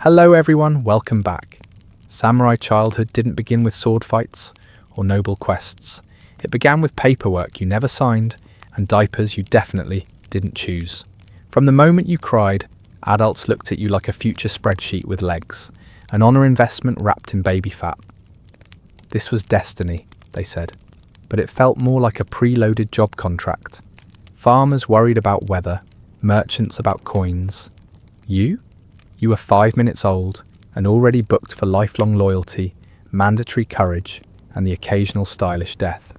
Hello everyone, welcome back. Samurai childhood didn't begin with sword fights or noble quests. It began with paperwork you never signed and diapers you definitely didn't choose. From the moment you cried, adults looked at you like a future spreadsheet with legs, an honor investment wrapped in baby fat. This was destiny, they said, but it felt more like a preloaded job contract. Farmers worried about weather, merchants about coins. You were 5 minutes old and already booked for lifelong loyalty, mandatory courage, and the occasional stylish death.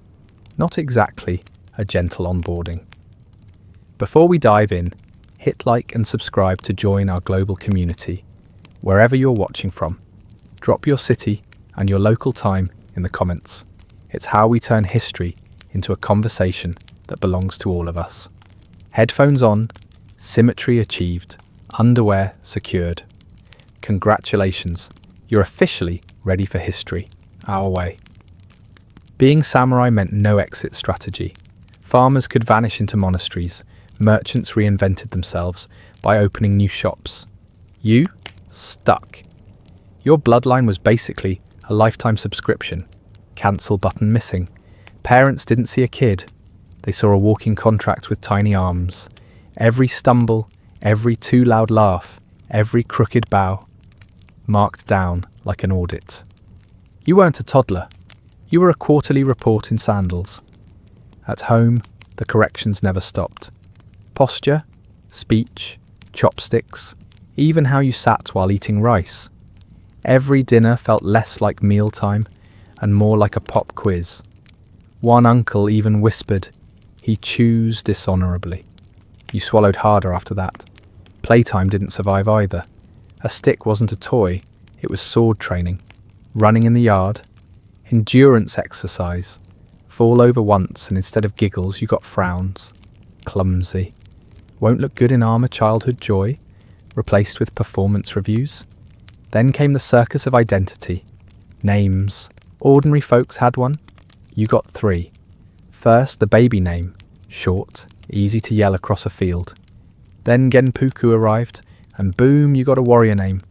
Not exactly a gentle onboarding. Before we dive in, hit like and subscribe to join our global community. Wherever you're watching from, drop your city and your local time in the comments. It's how we turn history into a conversation that belongs to all of us. Headphones on, symmetry achieved, underwear secured. Congratulations, you're officially ready for history, our way. Being samurai meant no exit strategy. Farmers could vanish into monasteries, merchants reinvented themselves by opening new shops. You, stuck. Your bloodline was basically a lifetime subscription. Cancel button missing. Parents didn't see a kid. They saw a walking contract with tiny arms. Every stumble, every too loud laugh, every crooked bow, marked down like an audit. You weren't a toddler. You were a quarterly report in sandals. At home, the corrections never stopped. Posture, speech, chopsticks, even how you sat while eating rice. Every dinner felt less like mealtime and more like a pop quiz. One uncle even whispered, "He chews dishonourably." You swallowed harder after that. Playtime didn't survive either. A stick wasn't a toy, it was sword training. Running in the yard, endurance exercise. Fall over once and instead of giggles you got frowns. Clumsy. Won't look good in armour childhood joy, replaced with performance reviews. Then came the circus of identity. Names. Ordinary folks had one. You got 3. First, the baby name. Short, easy to yell across a field. Then Genpuku arrived, and boom, you got a warrior name.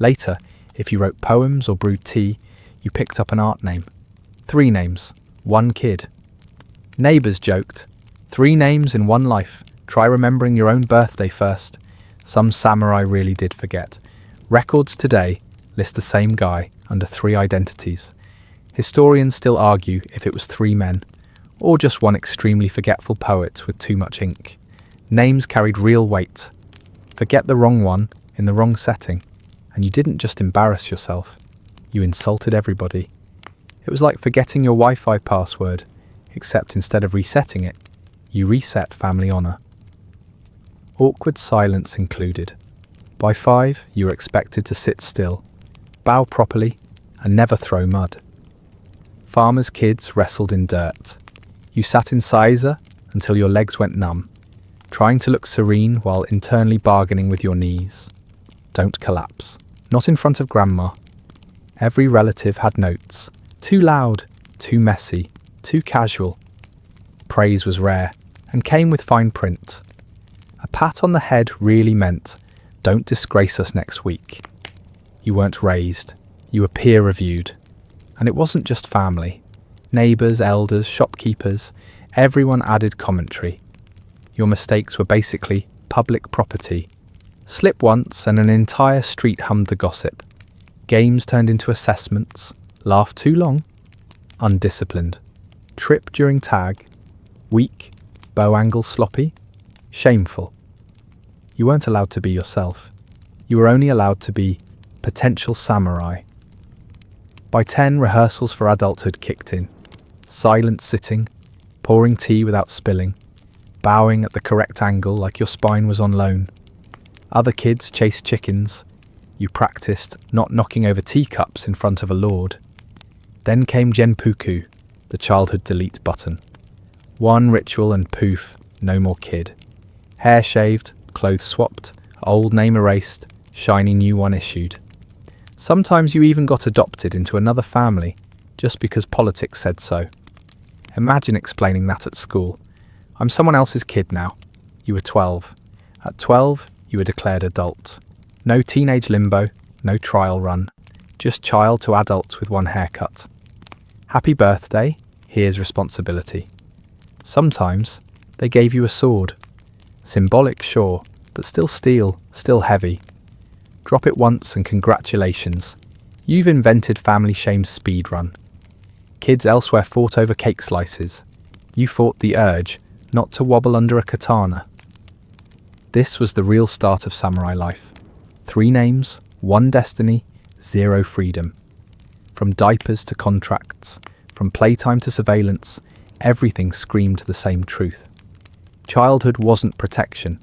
Later, if you wrote poems or brewed tea, you picked up an art name. 3 names, 1 kid. Neighbours joked, 3 names in 1 life. Try remembering your own birthday first. Some samurai really did forget. Records today list the same guy under 3 identities. Historians still argue if it was 3 men, or just one extremely forgetful poet with too much ink. Names carried real weight. Forget the wrong one in the wrong setting, and you didn't just embarrass yourself, you insulted everybody. It was like forgetting your Wi-Fi password, except instead of resetting it, you reset family honour. Awkward silence included. By 5, you were expected to sit still, bow properly, and never throw mud. Farmers' kids wrestled in dirt. You sat in seiza until your legs went numb, trying to look serene while internally bargaining with your knees. Don't collapse. Not in front of grandma. Every relative had notes. Too loud, too messy, too casual. Praise was rare and came with fine print. A pat on the head really meant, "Don't disgrace us next week." You weren't raised. You were peer-reviewed. And it wasn't just family. Neighbours, elders, shopkeepers, everyone added commentary. Your mistakes were basically public property. Slip once and an entire street hummed the gossip. Games turned into assessments. Laugh too long? Undisciplined. Trip during tag? Weak? Bow angle sloppy? Shameful. You weren't allowed to be yourself. You were only allowed to be potential samurai. By 10, rehearsals for adulthood kicked in. Silent sitting, pouring tea without spilling, bowing at the correct angle like your spine was on loan. Other kids chased chickens. You practiced not knocking over teacups in front of a lord. Then came Genpuku, the childhood delete button. 1 ritual and poof, no more kid. Hair shaved, clothes swapped, old name erased, shiny new one issued. Sometimes you even got adopted into another family just because politics said so. Imagine explaining that at school. "I'm someone else's kid now." You were 12. At 12, you were declared adult. No teenage limbo, no trial run, just child to adult with one haircut. Happy birthday, here's responsibility. Sometimes they gave you a sword. Symbolic, sure, but still steel, still heavy. Drop it once and congratulations. You've invented family shame's speedrun. Kids elsewhere fought over cake slices. You fought the urge not to wobble under a katana. This was the real start of samurai life. 3 names, 1 destiny, 0 freedom. From diapers to contracts, from playtime to surveillance, everything screamed the same truth. Childhood wasn't protection.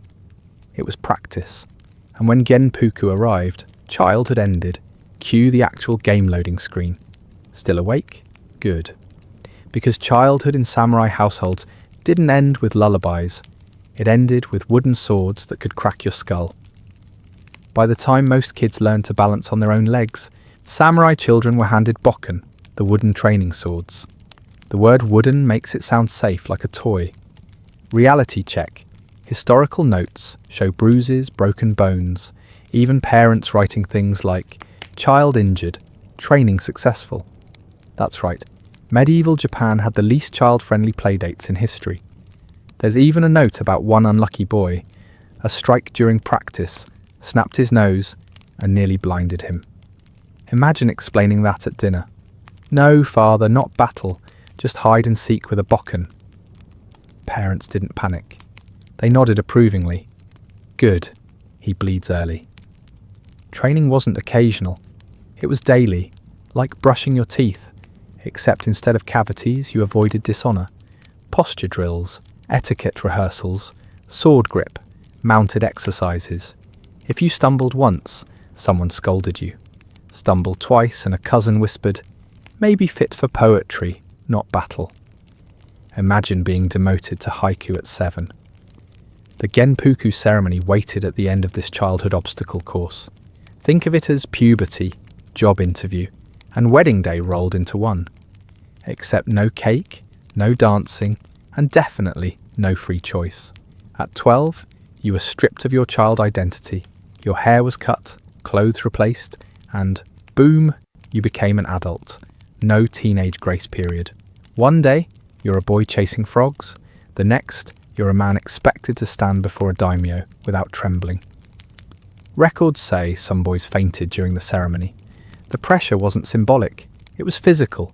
It was practice. And when Genpuku arrived, childhood ended. Cue the actual game loading screen. Still awake? Good. Because childhood in samurai households didn't end with lullabies. It ended with wooden swords that could crack your skull. By the time most kids learned to balance on their own legs, samurai children were handed bokken, the wooden training swords. The word wooden makes it sound safe, like a toy. Reality check. Historical notes show bruises, broken bones, even parents writing things like, child injured, training successful. That's right, medieval Japan had the least child-friendly playdates in history. There's even a note about one unlucky boy. A strike during practice snapped his nose and nearly blinded him. Imagine explaining that at dinner. No, father, not battle, just hide and seek with a bokken. Parents didn't panic. They nodded approvingly. Good, he bleeds early. Training wasn't occasional. It was daily, like brushing your teeth, except instead of cavities you avoided dishonor. Posture drills, etiquette rehearsals, sword grip, mounted exercises. If you stumbled once, someone scolded you. Stumbled twice and a cousin whispered, maybe fit for poetry, not battle. Imagine being demoted to haiku at 7. The Genpuku ceremony waited at the end of this childhood obstacle course. Think of it as puberty, job interview, and wedding day rolled into one. Except no cake, no dancing, and definitely no free choice. At 12, you were stripped of your child identity, your hair was cut, clothes replaced, and boom, you became an adult. No teenage grace period. One day, you're a boy chasing frogs. The next, you're a man expected to stand before a daimyo without trembling. Records say some boys fainted during the ceremony. The pressure wasn't symbolic, it was physical.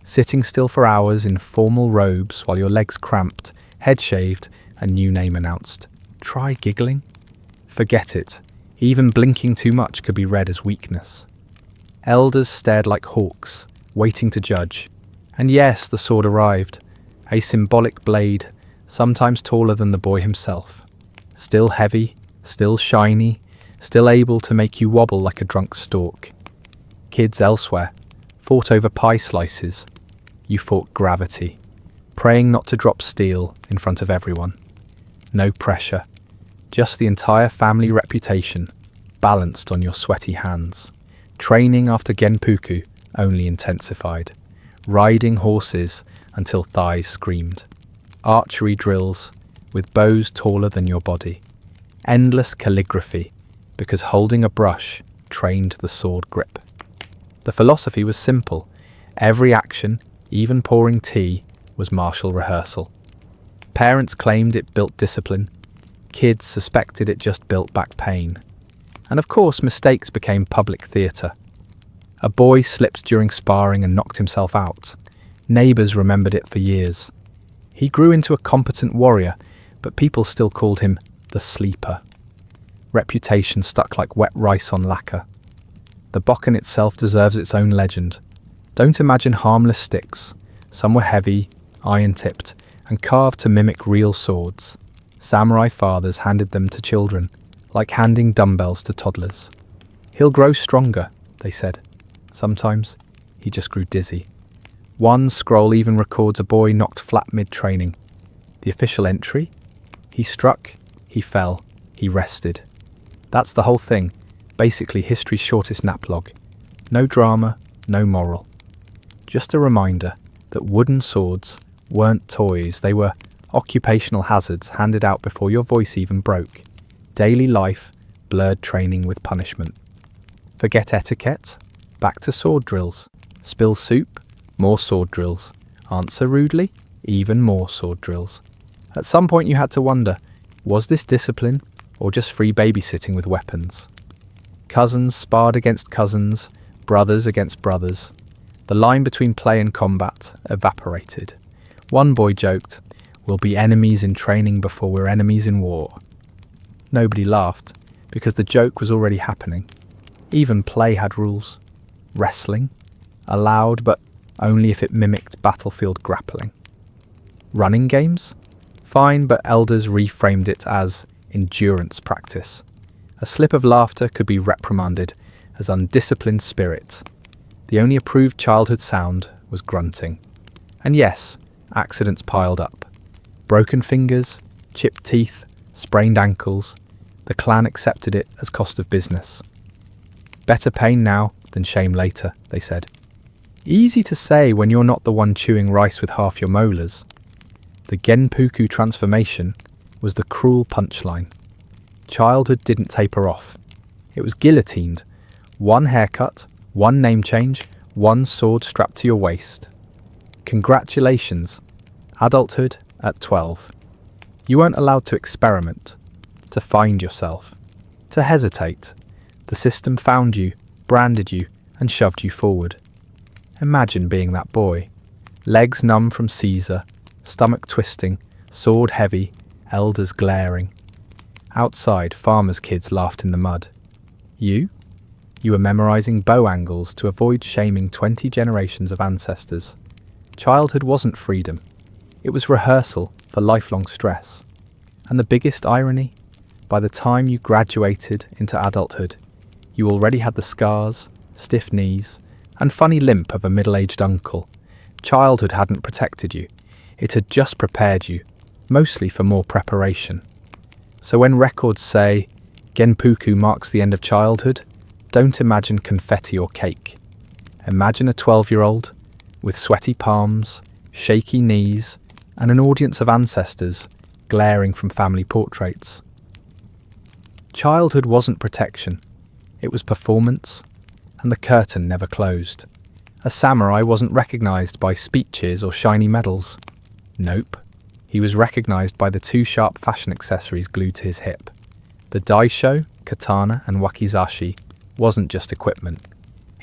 Sitting still for hours in formal robes while your legs cramped, head shaved, a new name announced. Try giggling? Forget it. Even blinking too much could be read as weakness. Elders stared like hawks, waiting to judge. And yes, the sword arrived. A symbolic blade, sometimes taller than the boy himself. Still heavy, still shiny, still able to make you wobble like a drunk stork. Kids elsewhere fought over pie slices. You fought gravity, praying not to drop steel in front of everyone. No pressure, just the entire family reputation balanced on your sweaty hands. Training after Genpuku only intensified. Riding horses until thighs screamed. Archery drills with bows taller than your body. Endless calligraphy because holding a brush trained the sword grip. The philosophy was simple. Every action, even pouring tea, was martial rehearsal. Parents claimed it built discipline. Kids suspected it just built back pain. And of course, mistakes became public theatre. A boy slipped during sparring and knocked himself out. Neighbours remembered it for years. He grew into a competent warrior, but people still called him the sleeper. Reputation stuck like wet rice on lacquer. The bokken itself deserves its own legend. Don't imagine harmless sticks. Some were heavy, iron-tipped, and carved to mimic real swords. Samurai fathers handed them to children, like handing dumbbells to toddlers. He'll grow stronger, they said. Sometimes, he just grew dizzy. One scroll even records a boy knocked flat mid-training. The official entry? He struck, he fell, he rested. That's the whole thing, basically history's shortest nap log. No drama, no moral. Just a reminder that wooden swords weren't toys, they were occupational hazards handed out before your voice even broke. Daily life blurred training with punishment. Forget etiquette, back to sword drills. Spill soup, more sword drills. Answer rudely, even more sword drills. At some point you had to wonder, was this discipline or just free babysitting with weapons? Cousins sparred against cousins, brothers against brothers. The line between play and combat evaporated. One boy joked, "We'll be enemies in training before we're enemies in war." Nobody laughed, because the joke was already happening. Even play had rules. Wrestling, allowed but only if it mimicked battlefield grappling. Running games? Fine, but elders reframed it as endurance practice. A slip of laughter could be reprimanded as undisciplined spirit. The only approved childhood sound was grunting. And yes, accidents piled up. Broken fingers, chipped teeth, sprained ankles. The clan accepted it as cost of business. Better pain now than shame later, they said. Easy to say when you're not the one chewing rice with half your molars. The genpuku transformation was the cruel punchline. Childhood didn't taper off. It was guillotined. One haircut, one name change, one sword strapped to your waist. Congratulations, adulthood at 12. You weren't allowed to experiment, to find yourself, to hesitate. The system found you, branded you, and shoved you forward. Imagine being that boy. Legs numb from Caesar, stomach twisting, sword heavy, elders glaring. Outside, farmers' kids laughed in the mud. You? You were memorizing bow angles to avoid shaming 20 generations of ancestors. Childhood wasn't freedom. It was rehearsal for lifelong stress. And the biggest irony? By the time you graduated into adulthood, you already had the scars, stiff knees, and funny limp of a middle-aged uncle. Childhood hadn't protected you. It had just prepared you, mostly for more preparation. So when records say, Genpuku marks the end of childhood, don't imagine confetti or cake. Imagine a 12-year-old with sweaty palms, shaky knees, and an audience of ancestors glaring from family portraits. Childhood wasn't protection. It was performance, and the curtain never closed. A samurai wasn't recognized by speeches or shiny medals. Nope. He was recognized by the two sharp fashion accessories glued to his hip. The daisho, katana, and wakizashi wasn't just equipment.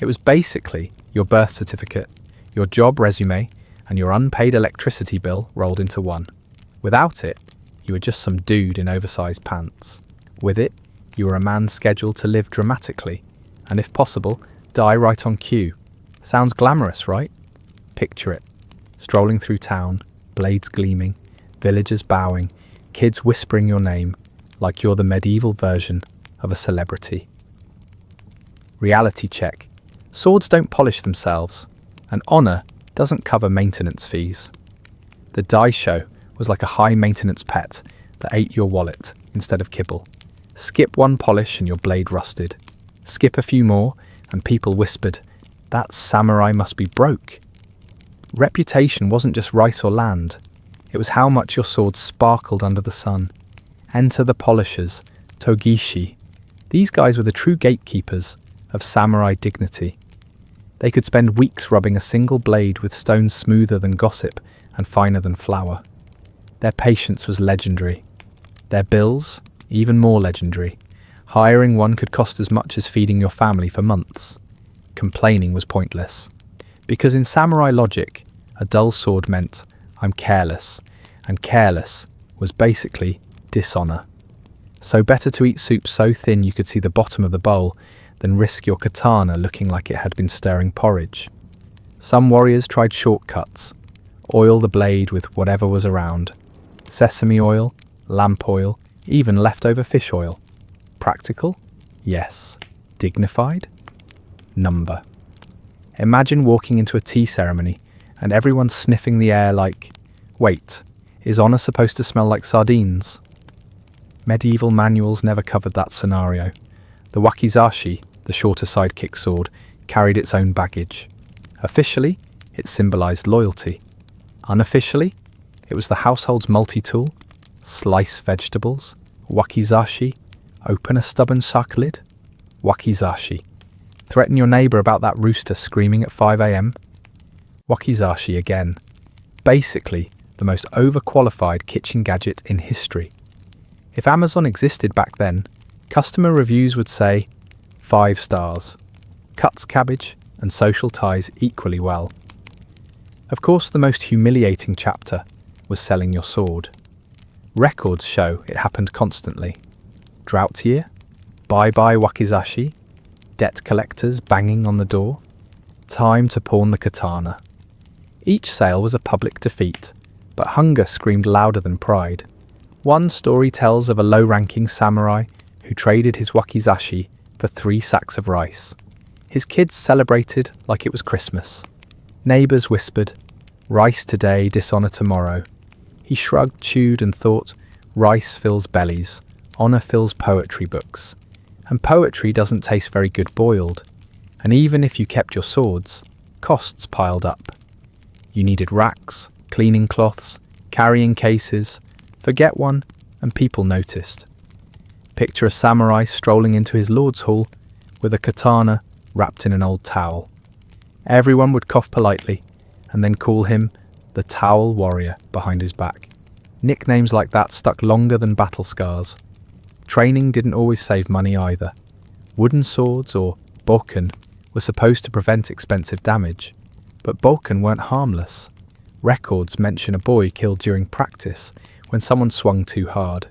It was basically your birth certificate, your job resume, and your unpaid electricity bill rolled into one. Without it, you were just some dude in oversized pants. With it, you were a man scheduled to live dramatically, and if possible, die right on cue. Sounds glamorous, right? Picture it. Strolling through town, blades gleaming, villagers bowing, kids whispering your name, like you're the medieval version of a celebrity. Reality check. Swords don't polish themselves, and honor doesn't cover maintenance fees. The daisho was like a high-maintenance pet that ate your wallet instead of kibble. Skip one polish and your blade rusted. Skip a few more and people whispered, "That samurai must be broke." Reputation wasn't just rice or land. It was how much your sword sparkled under the sun. Enter the polishers, togishi. These guys were the true gatekeepers of samurai dignity. They could spend weeks rubbing a single blade with stones smoother than gossip and finer than flour. Their patience was legendary. Their bills, even more legendary. Hiring one could cost as much as feeding your family for months. Complaining was pointless. Because in samurai logic, a dull sword meant, I'm careless, and careless was basically dishonor. So better to eat soup so thin you could see the bottom of the bowl than risk your katana looking like it had been stirring porridge. Some warriors tried shortcuts. Oil the blade with whatever was around. Sesame oil, lamp oil, even leftover fish oil. Practical? Yes. Dignified? Number. Imagine walking into a tea ceremony and everyone sniffing the air like, wait, is honor supposed to smell like sardines? Medieval manuals never covered that scenario. The wakizashi, the shorter sidekick sword, carried its own baggage. Officially, it symbolized loyalty. Unofficially, it was the household's multi-tool, slice vegetables, wakizashi, Open a stubborn sake lid? Wakizashi. Threaten your neighbour about that rooster screaming at 5 a.m? Wakizashi again. Basically, the most overqualified kitchen gadget in history. If Amazon existed back then, customer reviews would say 5 stars. Cuts cabbage and social ties equally well. Of course, the most humiliating chapter was selling your sword. Records show it happened constantly. Drought year? Bye-bye wakizashi? Debt collectors banging on the door? Time to pawn the katana. Each sale was a public defeat, but hunger screamed louder than pride. One story tells of a low-ranking samurai who traded his wakizashi for 3 sacks of rice. His kids celebrated like it was Christmas. Neighbours whispered, "Rice today, dishonour tomorrow." He shrugged, chewed and thought, rice fills bellies, honour fills poetry books. And poetry doesn't taste very good boiled. And even if you kept your swords, costs piled up. You needed racks, cleaning cloths, carrying cases. Forget one, and people noticed. Picture a samurai strolling into his lord's hall with a katana wrapped in an old towel. Everyone would cough politely and then call him the Towel Warrior behind his back. Nicknames like that stuck longer than battle scars. Training didn't always save money either. Wooden swords, or bokken, were supposed to prevent expensive damage, but bokken weren't harmless. Records mention a boy killed during practice when someone swung too hard.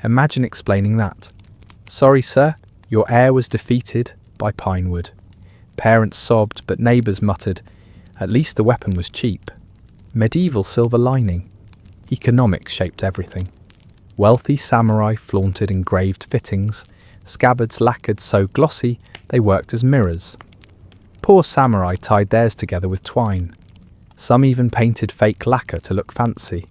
Imagine explaining that. "Sorry, sir, your heir was defeated by pine wood." Parents sobbed, but neighbours muttered, "At least the weapon was cheap." Medieval silver lining. Economics shaped everything. Wealthy samurai flaunted engraved fittings, scabbards lacquered so glossy they worked as mirrors. Poor samurai tied theirs together with twine. Some even painted fake lacquer to look fancy.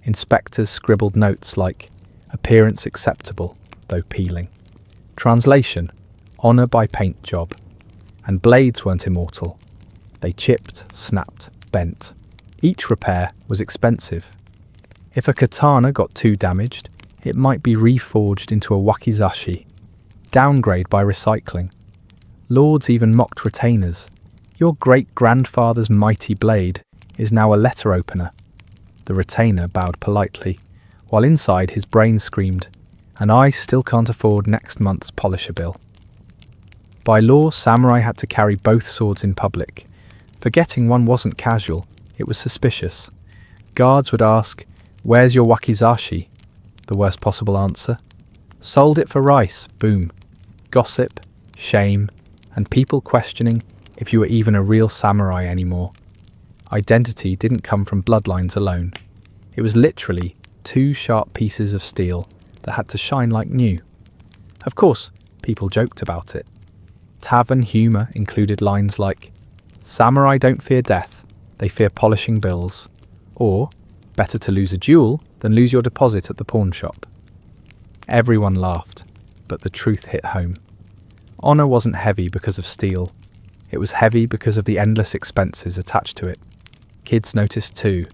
Inspectors scribbled notes like, "Appearance acceptable, though peeling." Translation: honour by paint job. And blades weren't immortal. They chipped, snapped, bent. Each repair was expensive. If a katana got too damaged, it might be reforged into a wakizashi. Downgrade by recycling. Lords even mocked retainers. Your great-grandfather's mighty blade is now a letter opener. The retainer bowed politely, while inside his brain screamed, "And I still can't afford next month's polisher bill." By law, samurai had to carry both swords in public. Forgetting one wasn't casual, it was suspicious. Guards would ask, "Where's your wakizashi?" The worst possible answer: "Sold it for rice." Boom. Gossip, shame, and people questioning if you were even a real samurai anymore. Identity didn't come from bloodlines alone. It was literally 2 sharp pieces of steel that had to shine like new. Of course, people joked about it. Tavern humour included lines like, "Samurai don't fear death, they fear polishing bills," or "Better to lose a duel than lose your deposit at the pawn shop." Everyone laughed, but the truth hit home. Honour wasn't heavy because of steel. It was heavy because of the endless expenses attached to it. Kids noticed too.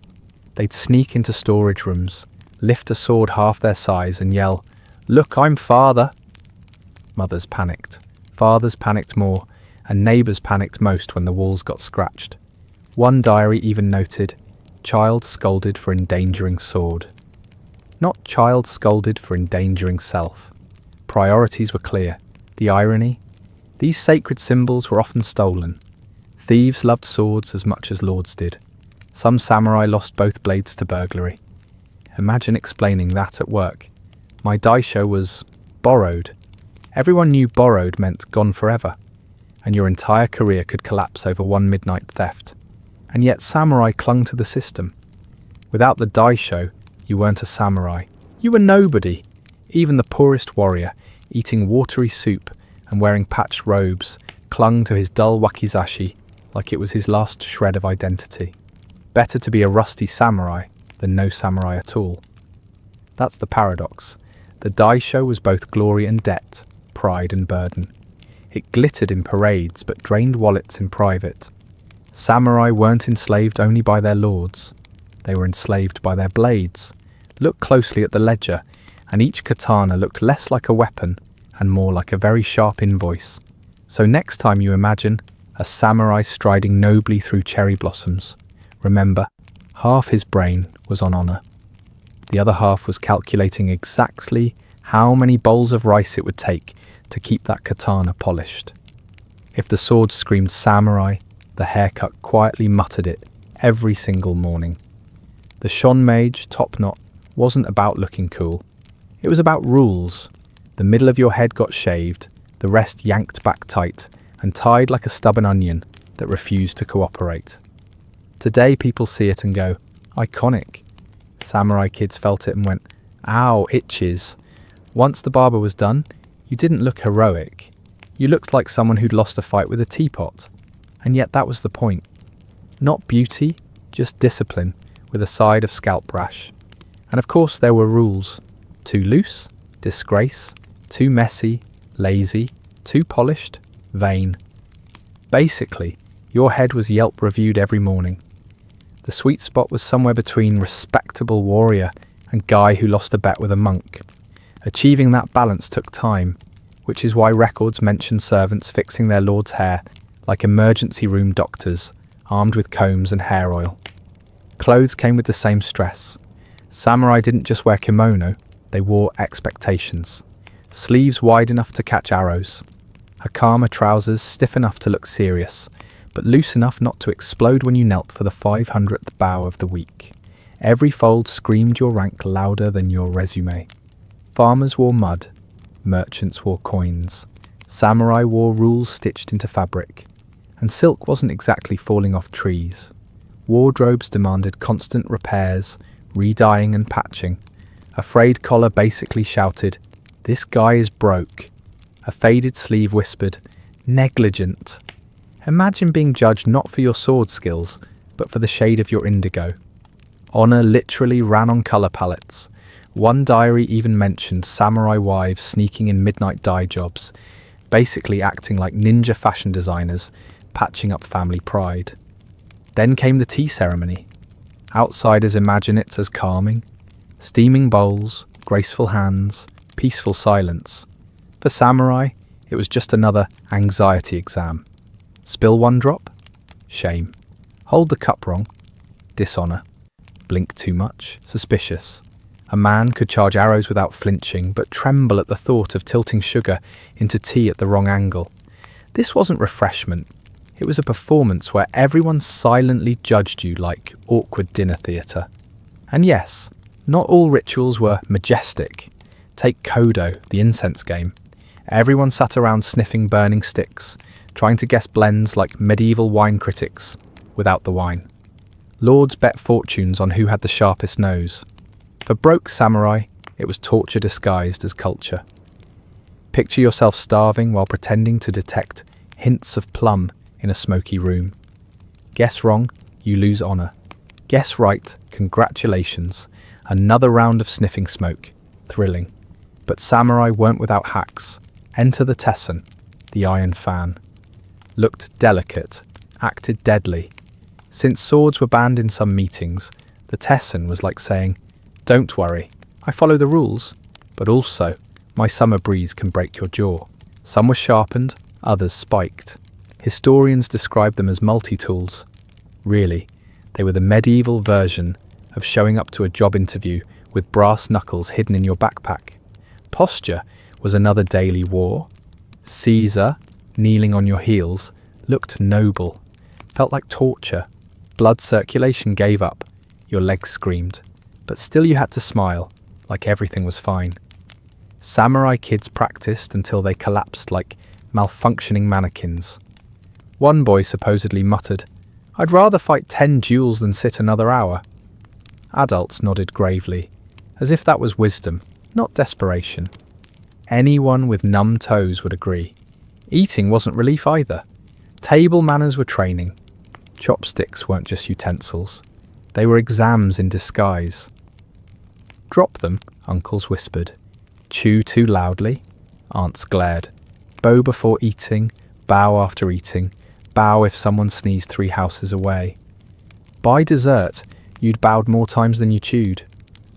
They'd sneak into storage rooms, lift a sword half their size and yell, "Look, I'm father!" Mothers panicked. Fathers panicked more, and neighbours panicked most when the walls got scratched. One diary even noted, "Child scolded for endangering sword." Not child scolded for endangering self. Priorities were clear. The irony? These sacred symbols were often stolen. Thieves loved swords as much as lords did. Some samurai lost both blades to burglary. Imagine explaining that at work. "My daisho was borrowed." Everyone knew borrowed meant gone forever, and your entire career could collapse over one midnight theft. And yet samurai clung to the system. Without the daisho, you weren't a samurai. You were nobody. Even the poorest warrior, eating watery soup and wearing patched robes, clung to his dull wakizashi like it was his last shred of identity. Better to be a rusty samurai than no samurai at all. That's the paradox. The daisho was both glory and debt, pride and burden. It glittered in parades but drained wallets in private. Samurai weren't enslaved only by their lords. They were enslaved by their blades. Look closely at the ledger and each katana looked less like a weapon and more like a very sharp invoice. So next time you imagine a samurai striding nobly through cherry blossoms, remember, half his brain was on honor. The other half was calculating exactly how many bowls of rice it would take to keep that katana polished. If the sword screamed samurai, the haircut quietly muttered it every single morning. The Shonmage top knot wasn't about looking cool. It was about rules. The middle of your head got shaved, the rest yanked back tight and tied like a stubborn onion that refused to cooperate. Today people see it and go, iconic. Samurai kids felt it and went, ow, itches. Once the barber was done, you didn't look heroic. You looked like someone who'd lost a fight with a teapot. And yet that was the point. Not beauty, just discipline, with a side of scalp rash. And of course there were rules. Too loose, disgrace. Too messy, lazy. Too polished, vain. Basically, your head was Yelp reviewed every morning. The sweet spot was somewhere between respectable warrior and guy who lost a bet with a monk. Achieving that balance took time, which is why records mention servants fixing their lord's hair like emergency room doctors, armed with combs and hair oil. Clothes came with the same stress. Samurai didn't just wear kimono, they wore expectations. Sleeves wide enough to catch arrows. Hakama trousers stiff enough to look serious, but loose enough not to explode when you knelt for the 500th bow of the week. Every fold screamed your rank louder than your resume. Farmers wore mud, merchants wore coins. Samurai wore rules stitched into fabric. And silk wasn't exactly falling off trees. Wardrobes demanded constant repairs, re-dyeing and patching. A frayed collar basically shouted, "This guy is broke." A faded sleeve whispered, "Negligent." Imagine being judged not for your sword skills, but for the shade of your indigo. Honor literally ran on colour palettes. One diary even mentioned samurai wives sneaking in midnight dye jobs, basically acting like ninja fashion designers, patching up family pride. Then came the tea ceremony. Outsiders imagine it as calming. Steaming bowls, graceful hands, peaceful silence. For samurai, it was just another anxiety exam. Spill one drop? Shame. Hold the cup wrong? Dishonor. Blink too much? Suspicious. A man could charge arrows without flinching, but tremble at the thought of tilting sugar into tea at the wrong angle. This wasn't refreshment. It was a performance where everyone silently judged you like awkward dinner theatre. And yes, not all rituals were majestic. Take Kodo, the incense game. Everyone sat around sniffing burning sticks, trying to guess blends like medieval wine critics, without the wine. Lords bet fortunes on who had the sharpest nose. For broke samurai, it was torture disguised as culture. Picture yourself starving while pretending to detect hints of plum in a smoky room. Guess wrong, you lose honor. Guess right, congratulations. Another round of sniffing smoke. Thrilling. But samurai weren't without hacks. Enter the Tesson, the iron fan. Looked delicate, acted deadly. Since swords were banned in some meetings, the Tesson was like saying, "Don't worry, I follow the rules, but also, my summer breeze can break your jaw." Some were sharpened, others spiked. Historians described them as multi-tools. Really, they were the medieval version of showing up to a job interview with brass knuckles hidden in your backpack. Posture was another daily war. Caesar, kneeling on your heels, looked noble, felt like torture. Blood circulation gave up, your legs screamed, but still you had to smile, like everything was fine. Samurai kids practiced until they collapsed like malfunctioning mannequins. One boy supposedly muttered, "I'd rather fight 10 duels than sit another hour." Adults nodded gravely, as if that was wisdom, not desperation. Anyone with numb toes would agree. Eating wasn't relief either. Table manners were training. Chopsticks weren't just utensils. They were exams in disguise. "Drop them," uncles whispered. "Chew too loudly," aunts glared. "Bow before eating, bow after eating, bow if someone sneezed 3 houses away." By dessert, you'd bowed more times than you chewed.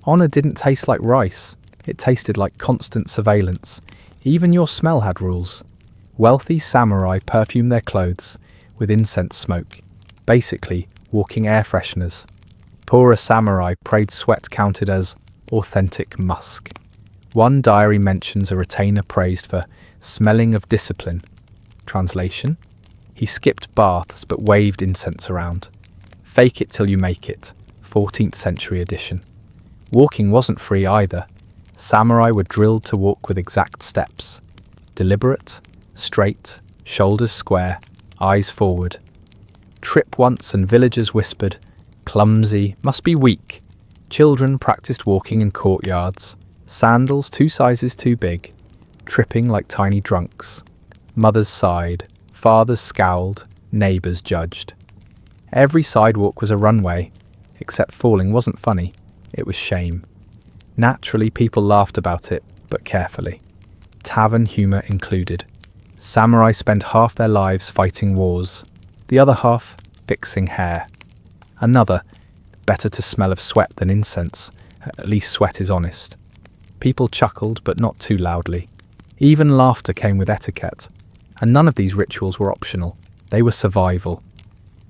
Honor didn't taste like rice. It tasted like constant surveillance. Even your smell had rules. Wealthy samurai perfumed their clothes with incense smoke, basically walking air fresheners. Poorer samurai prayed sweat counted as authentic musk. One diary mentions a retainer praised for smelling of discipline. Translation: he skipped baths but waved incense around. Fake it till you make it, 14th century edition. Walking wasn't free either. Samurai were drilled to walk with exact steps. Deliberate, straight, shoulders square, eyes forward. Trip once and villagers whispered, clumsy, must be weak. Children practiced walking in courtyards, sandals 2 sizes too big, tripping like tiny drunks. Mothers sighed, fathers scowled, neighbours judged. Every sidewalk was a runway, except falling wasn't funny, it was shame. Naturally, people laughed about it, but carefully. Tavern humour included. Samurai spent half their lives fighting wars, the other half fixing hair. Another, better to smell of sweat than incense, at least sweat is honest. People chuckled, but not too loudly. Even laughter came with etiquette, and none of these rituals were optional, they were survival.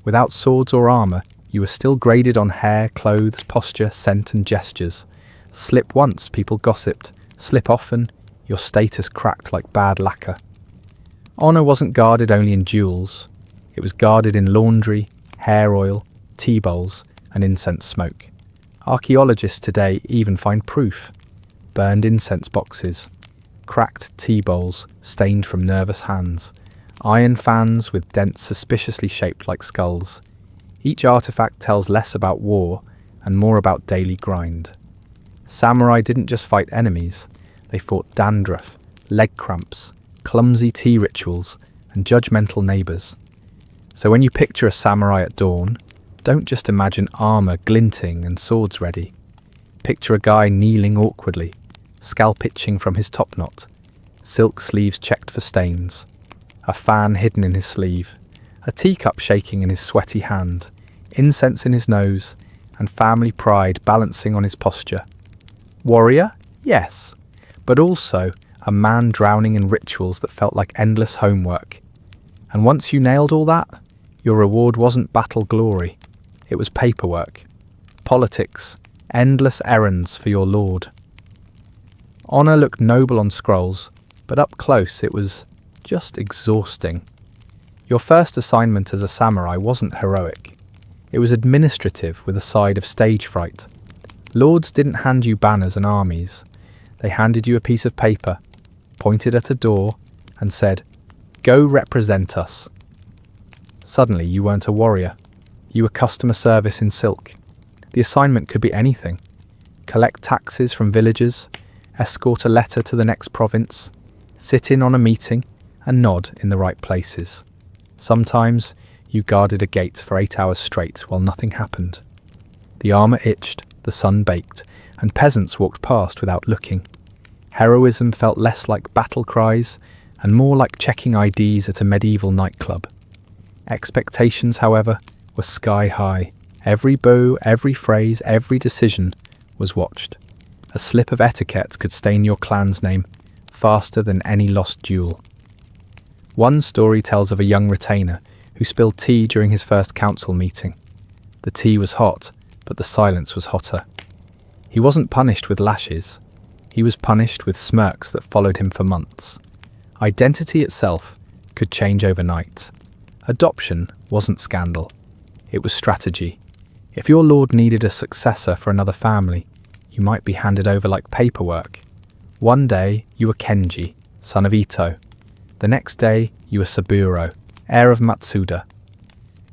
Without swords or armour, you were still graded on hair, clothes, posture, scent and gestures. Slip once, people gossiped. Slip often, your status cracked like bad lacquer. Honour wasn't guarded only in duels. It was guarded in laundry, hair oil, tea bowls and incense smoke. Archaeologists today even find proof. Burned incense boxes, cracked tea bowls stained from nervous hands, iron fans with dents suspiciously shaped like skulls. Each artifact tells less about war and more about daily grind. Samurai didn't just fight enemies, they fought dandruff, leg cramps, clumsy tea rituals, and judgmental neighbours. So when you picture a samurai at dawn, don't just imagine armour glinting and swords ready. Picture a guy kneeling awkwardly, scalp itching from his top knot, silk sleeves checked for stains, a fan hidden in his sleeve, a teacup shaking in his sweaty hand, incense in his nose, and family pride balancing on his posture. Warrior? Yes, but also a man drowning in rituals that felt like endless homework. And once you nailed all that, your reward wasn't battle glory, it was paperwork, politics, endless errands for your lord. Honour looked noble on scrolls, but up close it was just exhausting. Your first assignment as a samurai wasn't heroic. It was administrative with a side of stage fright. Lords didn't hand you banners and armies. They handed you a piece of paper, pointed at a door, and said, "Go represent us." Suddenly you weren't a warrior. You were customer service in silk. The assignment could be anything. Collect taxes from villagers, escort a letter to the next province, sit in on a meeting, and nod in the right places. Sometimes you guarded a gate for 8 hours straight while nothing happened. The armour itched, the sun baked, and peasants walked past without looking. Heroism felt less like battle cries and more like checking IDs at a medieval nightclub. Expectations, however, were sky high. Every bow, every phrase, every decision was watched. A slip of etiquette could stain your clan's name faster than any lost duel. One story tells of a young retainer who spilled tea during his first council meeting. The tea was hot, but the silence was hotter. He wasn't punished with lashes. He was punished with smirks that followed him for months. Identity itself could change overnight. Adoption wasn't scandal. It was strategy. If your lord needed a successor for another family, you might be handed over like paperwork. One day you were Kenji, son of Ito. The next day you were Saburo, heir of Matsuda.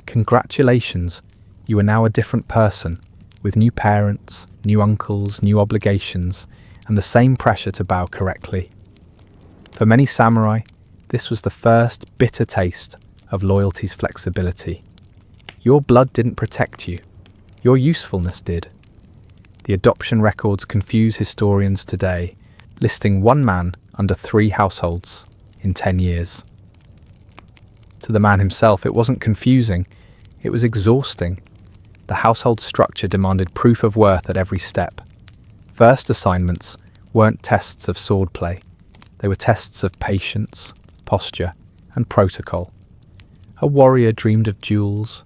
Congratulations, you are now a different person, with new parents, new uncles, new obligations, and the same pressure to bow correctly. For many samurai, this was the first bitter taste of loyalty's flexibility. Your blood didn't protect you, your usefulness did. The adoption records confuse historians today, listing one man under 3 households in 10 years. To the man himself, it wasn't confusing, it was exhausting. The household structure demanded proof of worth at every step. First assignments weren't tests of swordplay. They were tests of patience, posture, and protocol. A warrior dreamed of duels.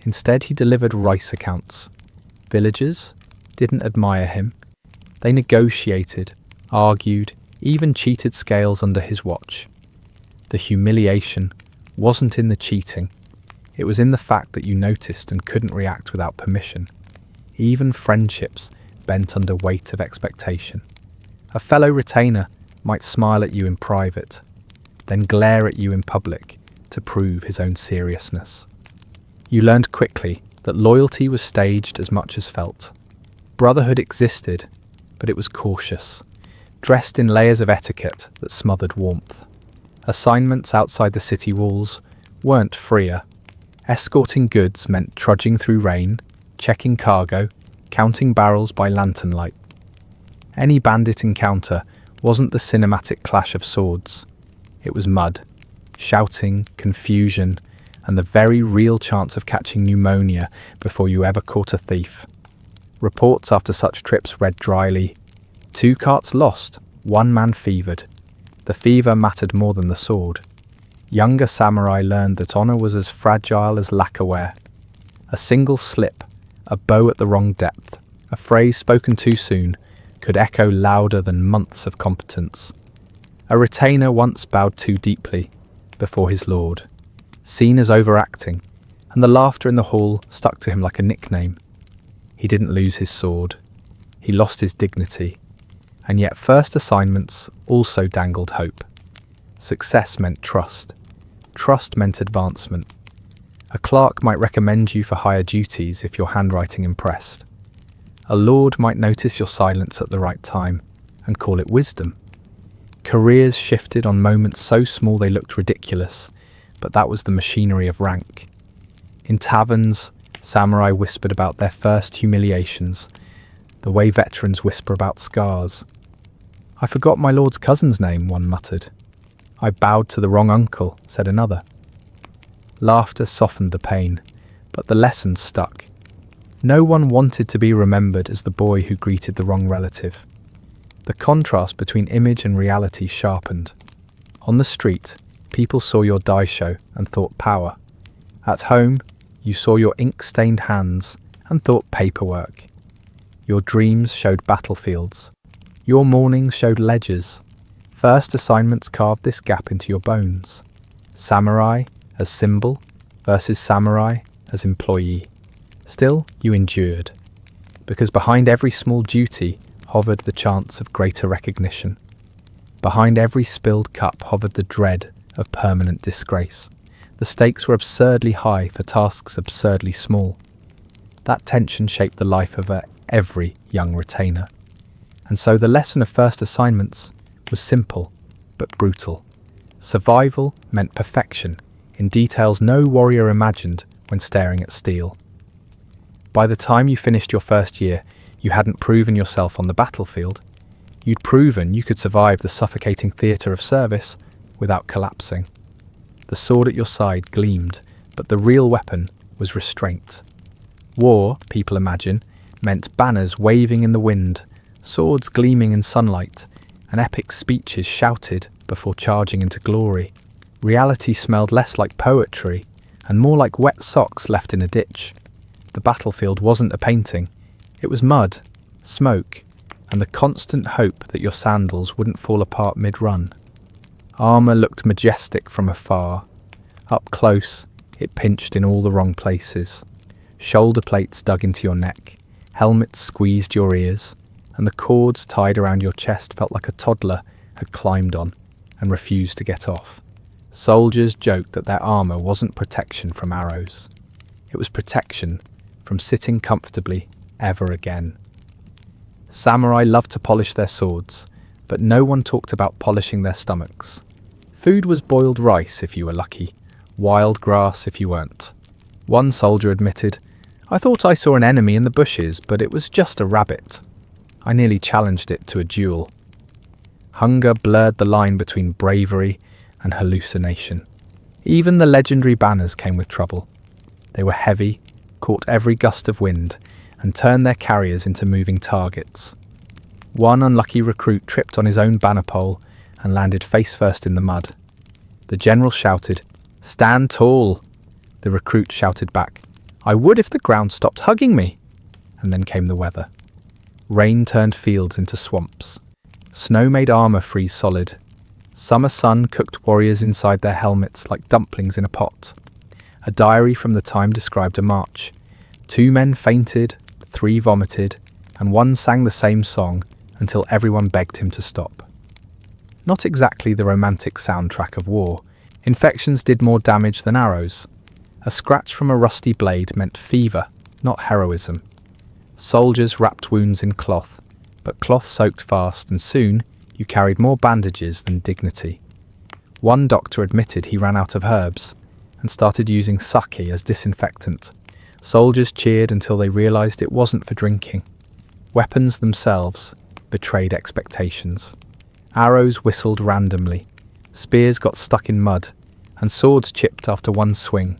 Instead, he delivered rice accounts. Villagers didn't admire him. They negotiated, argued, even cheated scales under his watch. The humiliation wasn't in the cheating. It was in the fact that you noticed and couldn't react without permission. Even friendships bent under weight of expectation. A fellow retainer might smile at you in private, then glare at you in public to prove his own seriousness. You learned quickly that loyalty was staged as much as felt. Brotherhood existed, but it was cautious, dressed in layers of etiquette that smothered warmth. Assignments outside the city walls weren't freer. Escorting goods meant trudging through rain, checking cargo, counting barrels by lantern light. Any bandit encounter wasn't the cinematic clash of swords. It was mud, shouting, confusion, and the very real chance of catching pneumonia before you ever caught a thief. Reports after such trips read dryly, 2 carts lost, 1 man fevered. The fever mattered more than the sword. Younger samurai learned that honor was as fragile as lacquerware. A single slip, a bow at the wrong depth, a phrase spoken too soon, could echo louder than months of competence. A retainer once bowed too deeply before his lord, seen as overacting, and the laughter in the hall stuck to him like a nickname. He didn't lose his sword. He lost his dignity. And yet first assignments also dangled hope. Success meant trust. Trust meant advancement. A clerk might recommend you for higher duties if your handwriting impressed. A lord might notice your silence at the right time and call it wisdom. Careers shifted on moments so small they looked ridiculous, but that was the machinery of rank. In taverns, samurai whispered about their first humiliations, the way veterans whisper about scars. "I forgot my lord's cousin's name," one muttered. "I bowed to the wrong uncle," said another. Laughter softened the pain, but the lessons stuck. No one wanted to be remembered as the boy who greeted the wrong relative. The contrast between image and reality sharpened. On the street, people saw your die show and thought power. At home, you saw your ink-stained hands and thought paperwork. Your dreams showed battlefields. Your mornings showed ledgers. First assignments carved this gap into your bones. Samurai as symbol versus samurai as employee. Still, you endured, because behind every small duty hovered the chance of greater recognition. Behind every spilled cup hovered the dread of permanent disgrace. The stakes were absurdly high for tasks absurdly small. That tension shaped the life of every young retainer. And so the lesson of first assignments was simple, but brutal. Survival meant perfection, in details no warrior imagined when staring at steel. By the time you finished your first year, you hadn't proven yourself on the battlefield. You'd proven you could survive the suffocating theatre of service without collapsing. The sword at your side gleamed, but the real weapon was restraint. War, people imagine, meant banners waving in the wind, swords gleaming in sunlight, and epic speeches shouted before charging into glory. Reality smelled less like poetry and more like wet socks left in a ditch. The battlefield wasn't a painting. It was mud, smoke, and the constant hope that your sandals wouldn't fall apart mid-run. Armour looked majestic from afar. Up close, it pinched in all the wrong places. Shoulder plates dug into your neck, helmets squeezed your ears, and the cords tied around your chest felt like a toddler had climbed on and refused to get off. Soldiers joked that their armour wasn't protection from arrows. It was protection from sitting comfortably ever again. Samurai loved to polish their swords, but no one talked about polishing their stomachs. Food was boiled rice if you were lucky, wild grass if you weren't. One soldier admitted, "I thought I saw an enemy in the bushes, but it was just a rabbit. I nearly challenged it to a duel." Hunger blurred the line between bravery and hallucination. Even the legendary banners came with trouble. They were heavy, caught every gust of wind, and turned their carriers into moving targets. One unlucky recruit tripped on his own banner pole and landed face first in the mud. The general shouted, "Stand tall!" The recruit shouted back, "I would if the ground stopped hugging me." And then came the weather. Rain turned fields into swamps. Snow made armor freeze solid. Summer sun cooked warriors inside their helmets like dumplings in a pot. A diary from the time described a march. 2 men fainted, 3 vomited, and 1 sang the same song until everyone begged him to stop. Not exactly the romantic soundtrack of war. Infections did more damage than arrows. A scratch from a rusty blade meant fever, not heroism. Soldiers wrapped wounds in cloth, but cloth soaked fast, and soon you carried more bandages than dignity. One doctor admitted he ran out of herbs and started using sake as disinfectant. Soldiers cheered until they realized it wasn't for drinking. Weapons themselves betrayed expectations. Arrows whistled randomly. Spears got stuck in mud, and swords chipped after one swing.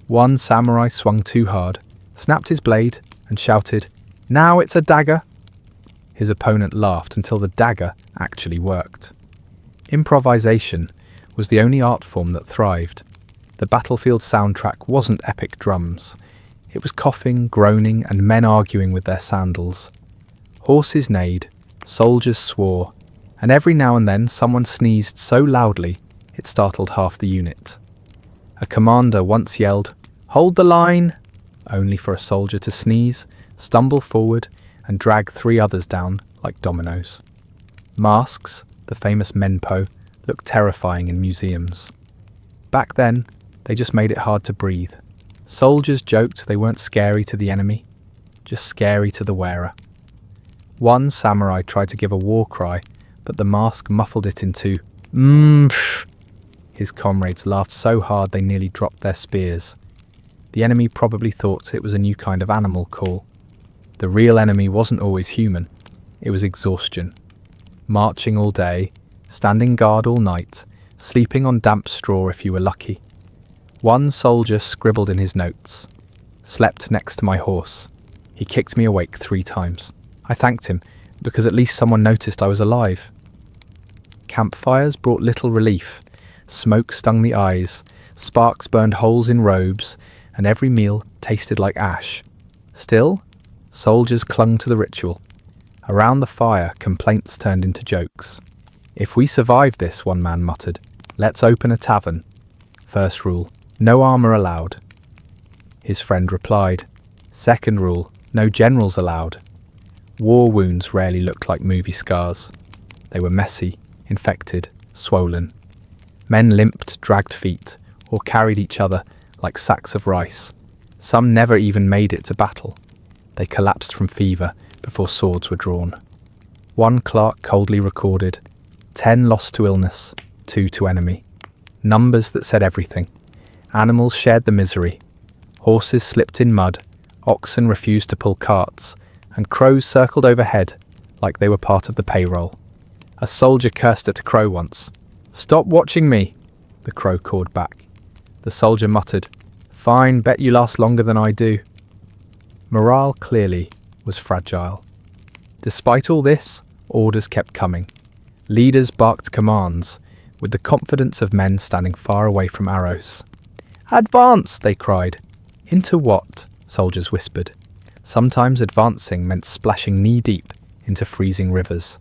One samurai swung too hard, snapped his blade, and shouted, "Now it's a dagger!" His opponent laughed until the dagger actually worked. Improvisation was the only art form that thrived. The battlefield soundtrack wasn't epic drums. It was coughing, groaning, and men arguing with their sandals. Horses neighed, soldiers swore, and every now and then someone sneezed so loudly it startled half the unit. A commander once yelled, "Hold the line!" only for a soldier to sneeze, stumble forward, and drag 3 others down like dominoes. Masks, the famous menpo, looked terrifying in museums. Back then, they just made it hard to breathe. Soldiers joked they weren't scary to the enemy, just scary to the wearer. One samurai tried to give a war cry, but the mask muffled it into "Pff." His comrades laughed so hard they nearly dropped their spears. The enemy probably thought it was a new kind of animal call. The real enemy wasn't always human, it was exhaustion. Marching all day, standing guard all night, sleeping on damp straw if you were lucky. One soldier scribbled in his notes, "Slept next to my horse. He kicked me awake 3 times. I thanked him, because at least someone noticed I was alive." Campfires brought little relief. Smoke stung the eyes, sparks burned holes in robes, and every meal tasted like ash. Still, soldiers clung to the ritual. Around the fire, complaints turned into jokes. "If we survive this," one man muttered, "let's open a tavern. First rule, no armor allowed." His friend replied, "Second rule, no generals allowed." War wounds rarely looked like movie scars. They were messy, infected, swollen. Men limped, dragged feet, or carried each other like sacks of rice. Some never even made it to battle. They collapsed from fever before swords were drawn. One clerk coldly recorded, 10 lost to illness, 2 to enemy. Numbers that said everything. Animals shared the misery. Horses slipped in mud, oxen refused to pull carts, and crows circled overhead like they were part of the payroll. A soldier cursed at a crow once. "Stop watching me," the crow cawed back. The soldier muttered, "Fine, bet you last longer than I do." Morale clearly was fragile. Despite all this, orders kept coming. Leaders barked commands, with the confidence of men standing far away from arrows. "Advance!" they cried. "Into what?" soldiers whispered. Sometimes advancing meant splashing knee-deep into freezing rivers.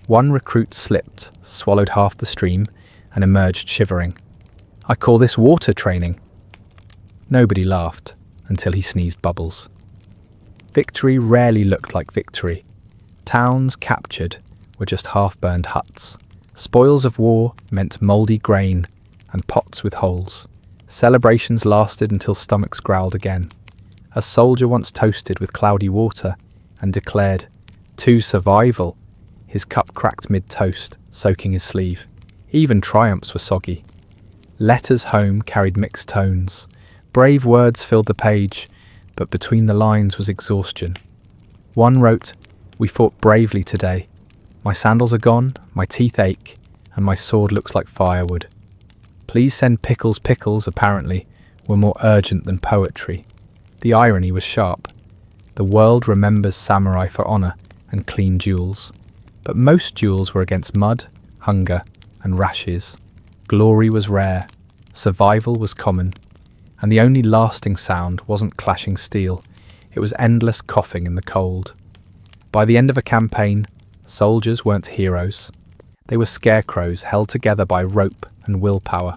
One recruit slipped, swallowed half the stream, and emerged shivering. "I call this water training." Nobody laughed until he sneezed bubbles. Victory rarely looked like victory. Towns captured were just half-burned huts. Spoils of war meant mouldy grain and pots with holes. Celebrations lasted until stomachs growled again. A soldier once toasted with cloudy water and declared, "To survival." His cup cracked mid-toast, soaking his sleeve. Even triumphs were soggy. Letters home carried mixed tones. Brave words filled the page, but between the lines was exhaustion. One wrote, "We fought bravely today. My sandals are gone, my teeth ache, and my sword looks like firewood." "Please send pickles, pickles," apparently, were more urgent than poetry. The irony was sharp. The world remembers samurai for honour and clean duels, but most duels were against mud, hunger, and rashes. Glory was rare, survival was common, and the only lasting sound wasn't clashing steel, it was endless coughing in the cold. By the end of a campaign, soldiers weren't heroes. They were scarecrows held together by rope and willpower.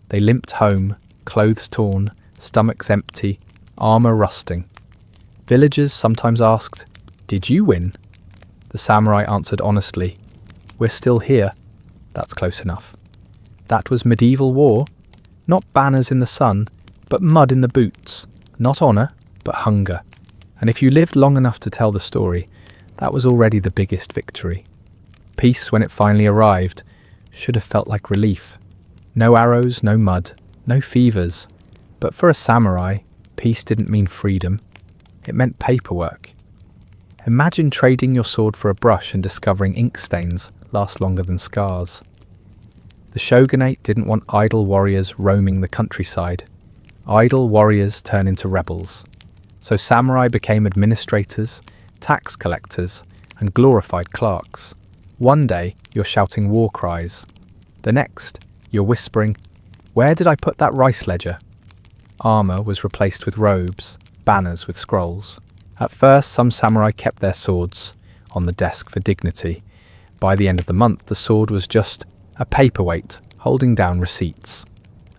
They limped home, clothes torn, stomachs empty, armour rusting. Villagers sometimes asked, "Did you win?" The samurai answered honestly, "We're still here." That's close enough. That was medieval war. Not banners in the sun, but mud in the boots. Not honour, but hunger. And if you lived long enough to tell the story, that was already the biggest victory. Peace, when it finally arrived, should have felt like relief. No arrows, no mud, no fevers. But for a samurai, peace didn't mean freedom. It meant paperwork. Imagine trading your sword for a brush and discovering ink stains last longer than scars. The shogunate didn't want idle warriors roaming the countryside. Idle warriors turn into rebels. So samurai became administrators, tax collectors, and glorified clerks. One day, you're shouting war cries. The next, you're whispering, "Where did I put that rice ledger?" Armour was replaced with robes, banners with scrolls. At first, some samurai kept their swords on the desk for dignity. By the end of the month, the sword was just a paperweight holding down receipts.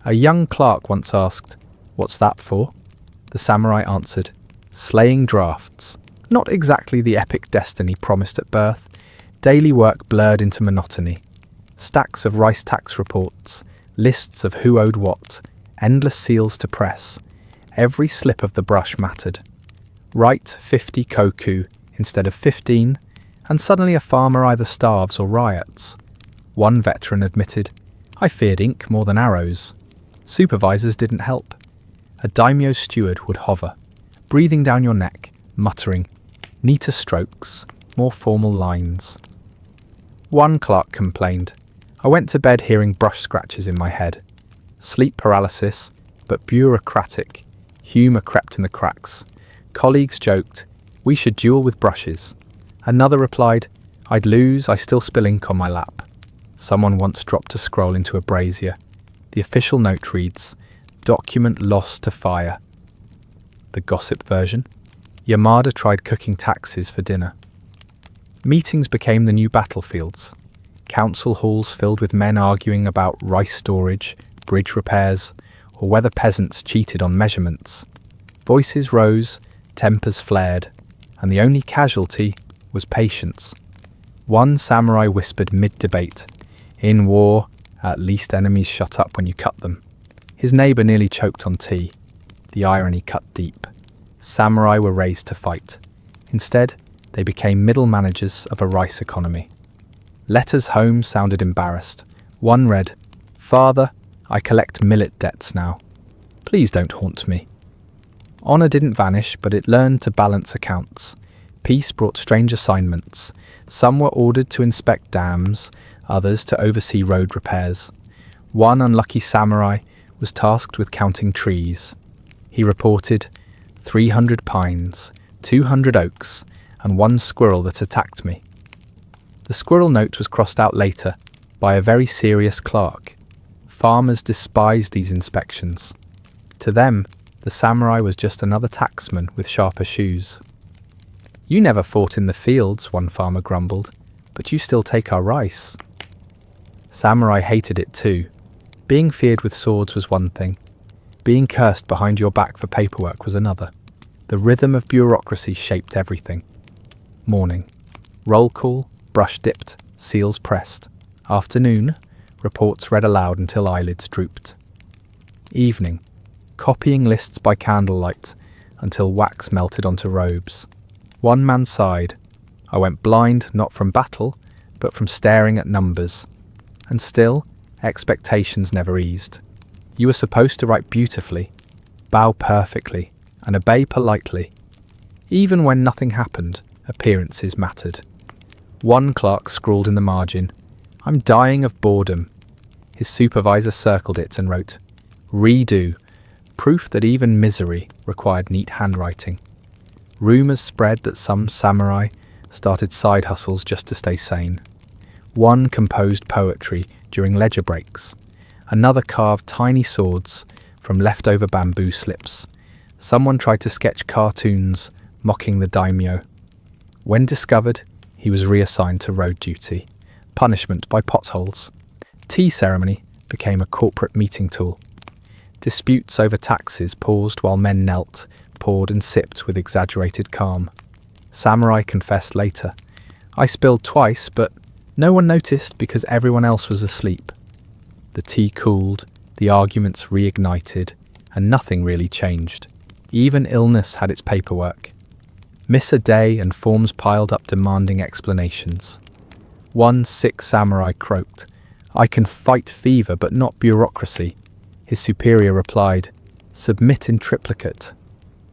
A young clerk once asked, "What's that for?" The samurai answered, "Slaying drafts." Not exactly the epic destiny promised at birth. Daily work blurred into monotony. Stacks of rice tax reports, lists of who owed what, endless seals to press. Every slip of the brush mattered. Write 50 koku instead of 15, and suddenly a farmer either starves or riots. One veteran admitted, "I feared ink more than arrows." Supervisors didn't help. A daimyo's steward would hover, breathing down your neck, muttering, "Neater strokes, more formal lines." One clerk complained, "I went to bed hearing brush scratches in my head." Sleep paralysis, but bureaucratic. Humour crept in the cracks. Colleagues joked, "We should duel with brushes." Another replied, "I'd lose, I still spill ink on my lap." Someone once dropped a scroll into a brazier. The official note reads, "Document lost to fire." The gossip version, Yamada tried cooking taxes for dinner. Meetings became the new battlefields. Council halls filled with men arguing about rice storage, bridge repairs, or whether peasants cheated on measurements. Voices rose, tempers flared, and the only casualty was patience. One samurai whispered mid-debate, "In war, at least enemies shut up when you cut them." His neighbour nearly choked on tea. The irony cut deep. Samurai were raised to fight. Instead, they became middle managers of a rice economy. Letters home sounded embarrassed. One read, "Father, I collect millet debts now. Please don't haunt me." Honour didn't vanish, but it learned to balance accounts. Peace brought strange assignments. Some were ordered to inspect dams, others to oversee road repairs. One unlucky samurai was tasked with counting trees. He reported 300 pines, 200 oaks, and one squirrel that attacked me. The squirrel note was crossed out later by a very serious clerk. Farmers despised these inspections. To them, the samurai was just another tacksman with sharper shoes. "You never fought in the fields," one farmer grumbled, "but you still take our rice." Samurai hated it too. Being feared with swords was one thing. Being cursed behind your back for paperwork was another. The rhythm of bureaucracy shaped everything. Morning. Roll call, brush dipped, seals pressed. Afternoon. Reports read aloud until eyelids drooped. Evening. Copying lists by candlelight until wax melted onto robes. One man sighed. "I went blind not from battle, but from staring at numbers." And still, expectations never eased. You were supposed to write beautifully, bow perfectly, and obey politely. Even when nothing happened, appearances mattered. One clerk scrawled in the margin, "I'm dying of boredom." His supervisor circled it and wrote, "Redo," proof that even misery required neat handwriting. Rumours spread that some samurai started side hustles just to stay sane. One composed poetry during ledger breaks. Another carved tiny swords from leftover bamboo slips. Someone tried to sketch cartoons mocking the daimyo. When discovered, he was reassigned to road duty. Punishment by potholes. Tea ceremony became a corporate meeting tool. Disputes over taxes paused while men knelt, poured and sipped with exaggerated calm. Samurai confessed later, "I spilled twice, but no one noticed because everyone else was asleep." The tea cooled, the arguments reignited, and nothing really changed. Even illness had its paperwork. Miss a day and forms piled up demanding explanations. One sick samurai croaked, "I can fight fever but not bureaucracy." His superior replied, "Submit in triplicate."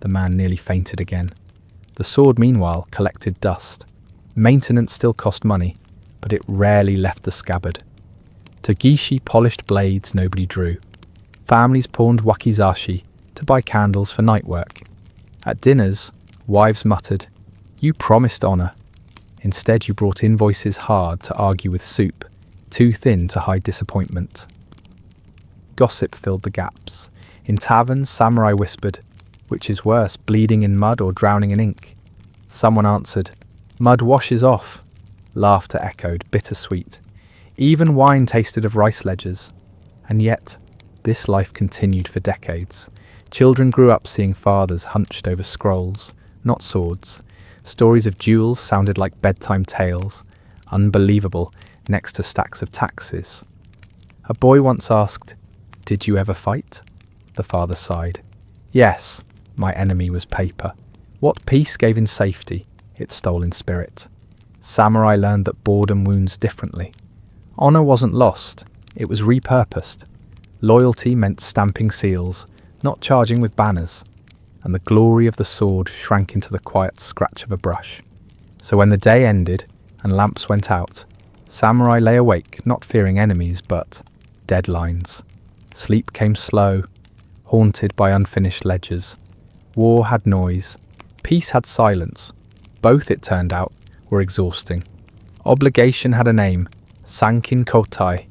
The man nearly fainted again. The sword, meanwhile, collected dust. Maintenance still cost money, but it rarely left the scabbard. Togishi polished blades nobody drew. Families pawned wakizashi to buy candles for night work. At dinners, wives muttered, "You promised honour." Instead, you brought invoices hard to argue with soup, too thin to hide disappointment. Gossip filled the gaps. In taverns, samurai whispered, "Which is worse, bleeding in mud or drowning in ink?" Someone answered, "Mud washes off." Laughter echoed, bittersweet. Even wine tasted of rice ledgers. And yet, this life continued for decades. Children grew up seeing fathers hunched over scrolls, not swords. Stories of duels sounded like bedtime tales, unbelievable next to stacks of taxes. A boy once asked, "Did you ever fight?" The father sighed. "Yes, my enemy was paper. What peace gave in safety, it stole in spirit." Samurai learned that boredom wounds differently. Honor wasn't lost, it was repurposed. Loyalty meant stamping seals, not charging with banners, and the glory of the sword shrank into the quiet scratch of a brush. So when the day ended and lamps went out, samurai lay awake, not fearing enemies, but deadlines. Sleep came slow, haunted by unfinished ledgers. War had noise, peace had silence. Both, it turned out, were exhausting. Obligation had a name, Sankin Kotai.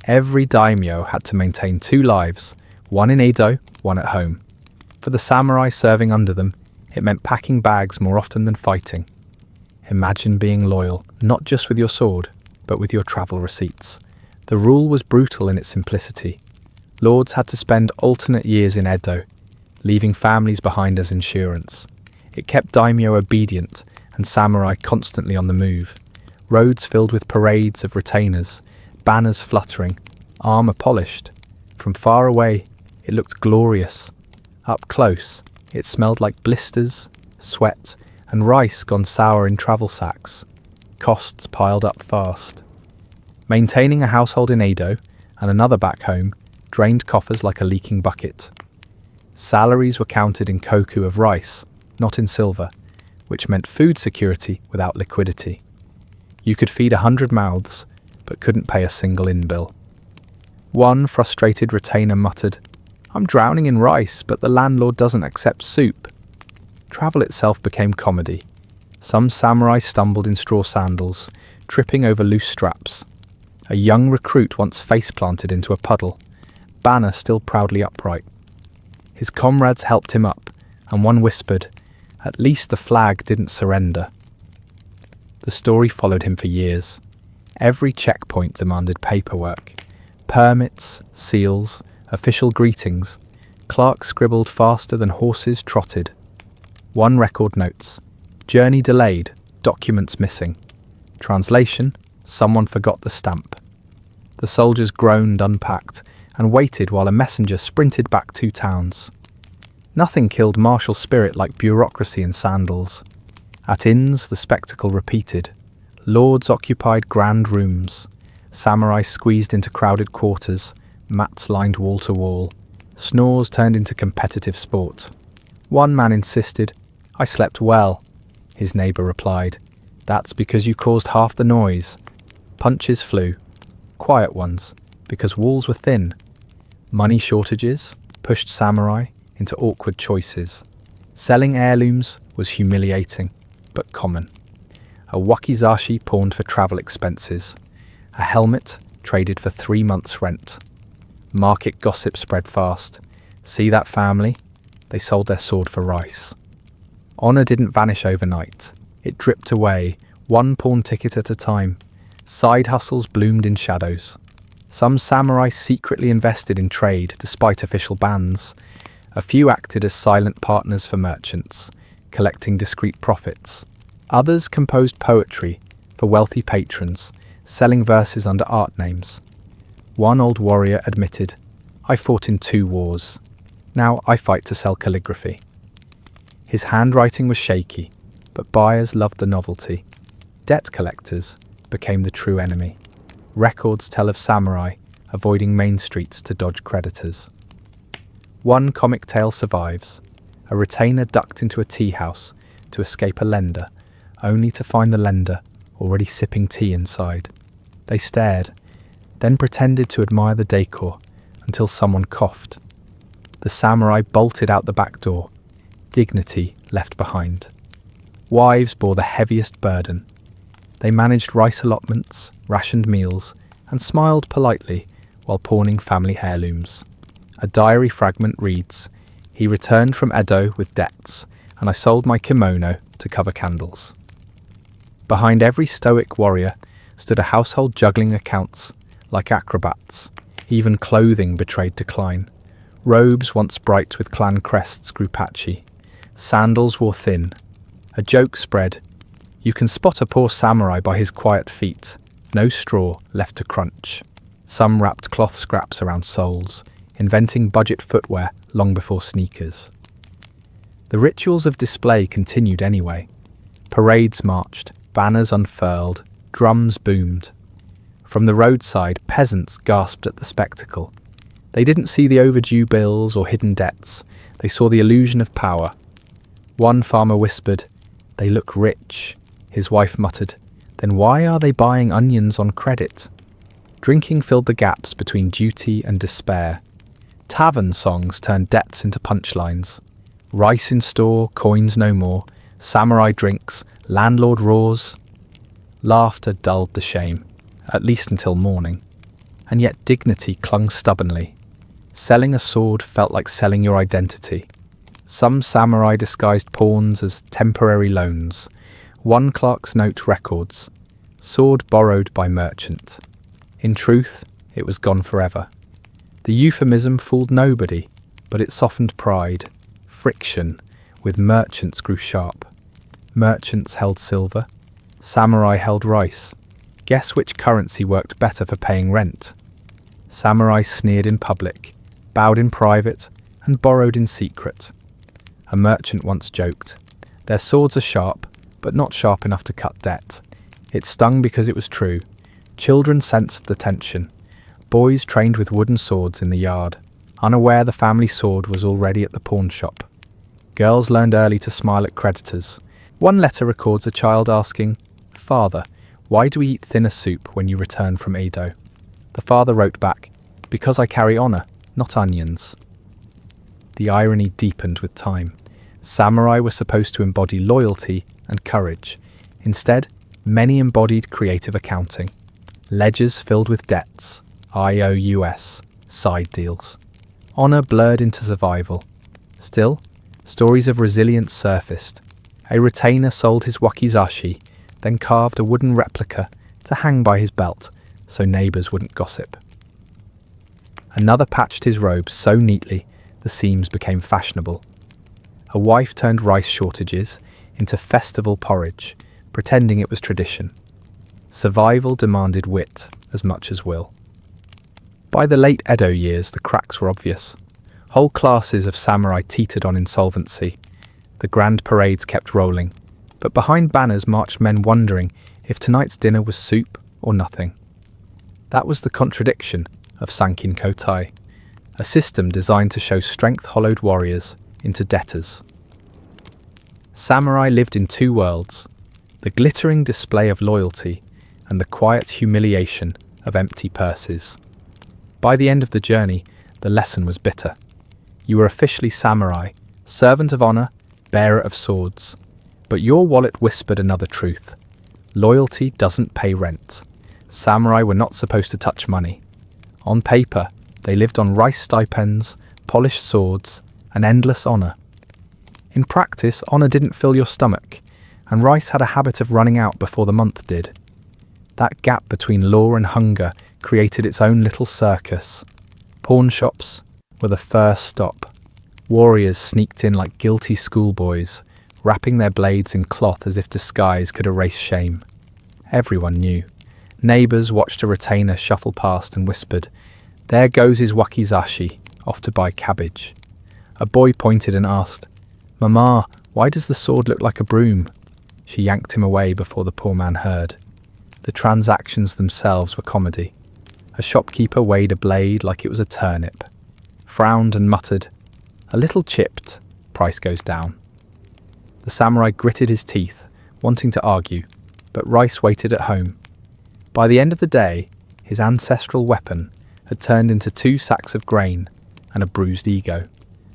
Every daimyo had to maintain two lives, one in Edo, one at home. For the samurai serving under them, it meant packing bags more often than fighting. Imagine being loyal, not just with your sword, but with your travel receipts. The rule was brutal in its simplicity. Lords had to spend alternate years in Edo, leaving families behind as insurance. It kept daimyo obedient and samurai constantly on the move. Roads filled with parades of retainers, banners fluttering, armour polished. From far away, it looked glorious. Up close, it smelled like blisters, sweat, and rice gone sour in travel sacks. Costs piled up fast. Maintaining a household in Edo and another back home drained coffers like a leaking bucket. Salaries were counted in koku of rice, not in silver, which meant food security without liquidity. You could feed 100 mouths, but couldn't pay a single in-bill. One frustrated retainer muttered, "I'm drowning in rice, but the landlord doesn't accept soup." Travel itself became comedy. Some samurai stumbled in straw sandals, tripping over loose straps. A young recruit once face-planted into a puddle, banner still proudly upright. His comrades helped him up, and one whispered, "At least the flag didn't surrender." The story followed him for years. Every checkpoint demanded paperwork. Permits, seals, official greetings. Clerks scribbled faster than horses trotted. One record notes, "Journey delayed, documents missing." Translation, "Someone forgot the stamp." The soldiers groaned, unpacked, and waited while a messenger sprinted back 2 towns. Nothing killed martial spirit like bureaucracy and sandals. At inns, the spectacle repeated. Lords occupied grand rooms. Samurai squeezed into crowded quarters. Mats lined wall to wall. Snores turned into competitive sport. One man insisted, "I slept well." His neighbour replied, "That's because you caused half the noise." Punches flew. Quiet ones, because walls were thin. Money shortages pushed samurai into awkward choices. Selling heirlooms was humiliating, but common. a wakizashi pawned for travel expenses, a helmet traded for 3 months' rent. Market gossip spread fast. See that family? They sold their sword for rice. Honor didn't vanish overnight. It dripped away, one pawn ticket at a time. Side hustles bloomed in shadows. Some samurai secretly invested in trade despite official bans. A few acted as silent partners for merchants, collecting discreet profits. Others composed poetry for wealthy patrons, selling verses under art names. One old warrior admitted, "I fought in 2 wars. Now I fight to sell calligraphy." His handwriting was shaky, but buyers loved the novelty. Debt collectors became the true enemy. Records tell of samurai avoiding main streets to dodge creditors. One comic tale survives. A retainer ducked into a tea house to escape a lender, only to find the lender already sipping tea inside. They stared, then pretended to admire the decor until someone coughed. The samurai bolted out the back door, dignity left behind. Wives bore the heaviest burden. They managed rice allotments, rationed meals, and smiled politely while pawning family heirlooms. A diary fragment reads, "He returned from Edo with debts, and I sold my kimono to cover candles." Behind every stoic warrior stood a household juggling accounts like acrobats. Even clothing betrayed decline. Robes once bright with clan crests grew patchy. Sandals wore thin. A joke spread. You can spot a poor samurai by his quiet feet. No straw left to crunch. Some wrapped cloth scraps around soles, inventing budget footwear long before sneakers. The rituals of display continued anyway. Parades marched, banners unfurled, drums boomed. From the roadside, peasants gasped at the spectacle. They didn't see the overdue bills or hidden debts. They saw the illusion of power. One farmer whispered, "They look rich." His wife muttered, "Then why are they buying onions on credit?" Drinking filled the gaps between duty and despair. Tavern songs turned debts into punchlines. Rice in store, coins no more. Samurai drinks, landlord roars. Laughter dulled the shame, at least until morning. And yet dignity clung stubbornly. Selling a sword felt like selling your identity. Some samurai disguised pawns as temporary loans. One clerk's note records, sword borrowed by merchant. In truth, it was gone forever. The euphemism fooled nobody, but it softened pride. Friction with merchants grew sharp. Merchants held silver. Samurai held rice. Guess which currency worked better for paying rent? Samurai sneered in public, bowed in private, and borrowed in secret. A merchant once joked, "Their swords are sharp, but not sharp enough to cut debt." It stung because it was true. Children sensed the tension. Boys trained with wooden swords in the yard, unaware the family sword was already at the pawn shop. Girls learned early to smile at creditors. One letter records a child asking, "Father, why do we eat thinner soup when you return from Edo?" The father wrote back, "Because I carry honor, not onions." The irony deepened with time. Samurai were supposed to embody loyalty and courage. Instead, many embodied creative accounting. Ledgers filled with debts, IOUs, side deals. Honor blurred into survival. Still, stories of resilience surfaced. A retainer sold his wakizashi, then carved a wooden replica to hang by his belt so neighbours wouldn't gossip. Another patched his robes so neatly the seams became fashionable. A wife turned rice shortages into festival porridge, pretending it was tradition. Survival demanded wit as much as will. By the late Edo years, the cracks were obvious. Whole classes of samurai teetered on insolvency. The grand parades kept rolling, but behind banners marched men wondering if tonight's dinner was soup or nothing. That was the contradiction of Sankin Kotai, a system designed to show strength-hollowed warriors into debtors. Samurai lived in 2 worlds, the glittering display of loyalty and the quiet humiliation of empty purses. By the end of the journey, the lesson was bitter. You were officially samurai, servant of honor, bearer of swords. But your wallet whispered another truth. Loyalty doesn't pay rent. Samurai were not supposed to touch money. On paper, they lived on rice stipends, polished swords, and endless honor. In practice, honor didn't fill your stomach, and rice had a habit of running out before the month did. That gap between law and hunger created its own little circus. Pawn shops were the first stop. Warriors sneaked in like guilty schoolboys, wrapping their blades in cloth as if disguise could erase shame. Everyone knew. Neighbours watched a retainer shuffle past and whispered, "There goes his wakizashi, off to buy cabbage." A boy pointed and asked, "Mama, why does the sword look like a broom?" She yanked him away before the poor man heard. The transactions themselves were comedy. A shopkeeper weighed a blade like it was a turnip, frowned and muttered, "A little chipped, price goes down." The samurai gritted his teeth, wanting to argue, but Rice waited at home. By the end of the day, his ancestral weapon had turned into 2 sacks of grain and a bruised ego.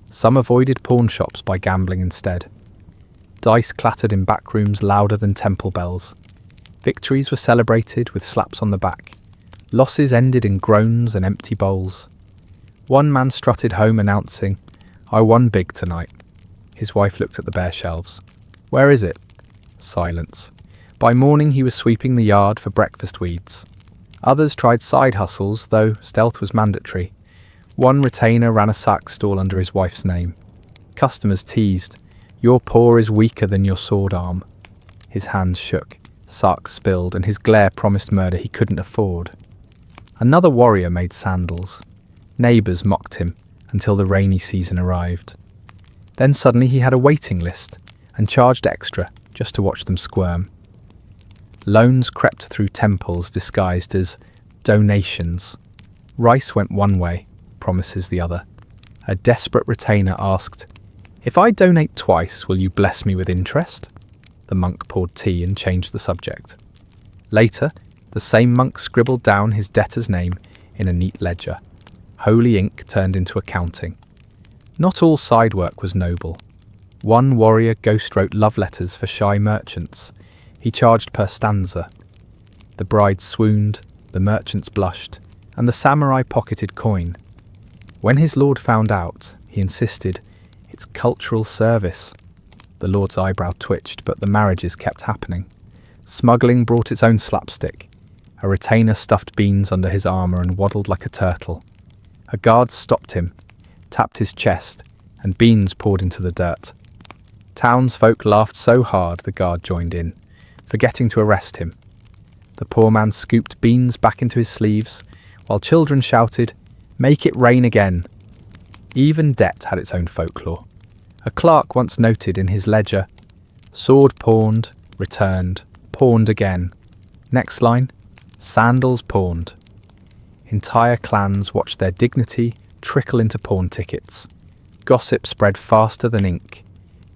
Some avoided pawn shops by gambling instead. Dice clattered in back rooms louder than temple bells. Victories were celebrated with slaps on the back. Losses ended in groans and empty bowls. One man strutted home announcing, "I won big tonight." His wife looked at the bare shelves. "Where is it?" Silence. By morning he was sweeping the yard for breakfast weeds. Others tried side hustles, though stealth was mandatory. One retainer ran a sack stall under his wife's name. Customers teased, "Your paw is weaker than your sword arm." His hands shook, sacks spilled, and his glare promised murder he couldn't afford. Another warrior made sandals. Neighbours mocked him until the rainy season arrived. Then suddenly he had a waiting list and charged extra just to watch them squirm. Loans crept through temples disguised as donations. Rice went one way, promises the other. A desperate retainer asked, "If I donate twice, will you bless me with interest?" The monk poured tea and changed the subject. Later, the same monk scribbled down his debtor's name in a neat ledger. Holy ink turned into accounting. Not all side work was noble. One warrior ghost-wrote love letters for shy merchants. He charged per stanza. The bride swooned, the merchants blushed, and the samurai pocketed coin. When his lord found out, he insisted, "It's cultural service." The lord's eyebrow twitched, but the marriages kept happening. Smuggling brought its own slapstick. A retainer stuffed beans under his armour and waddled like a turtle. A guard stopped him, tapped his chest, and beans poured into the dirt. Townsfolk laughed so hard the guard joined in, forgetting to arrest him. The poor man scooped beans back into his sleeves, while children shouted, "Make it rain again." Even debt had its own folklore. A clerk once noted in his ledger, "Sword pawned, returned, pawned again." Next line, "Sandals pawned." Entire clans watched their dignity trickle into pawn tickets. Gossip spread faster than ink.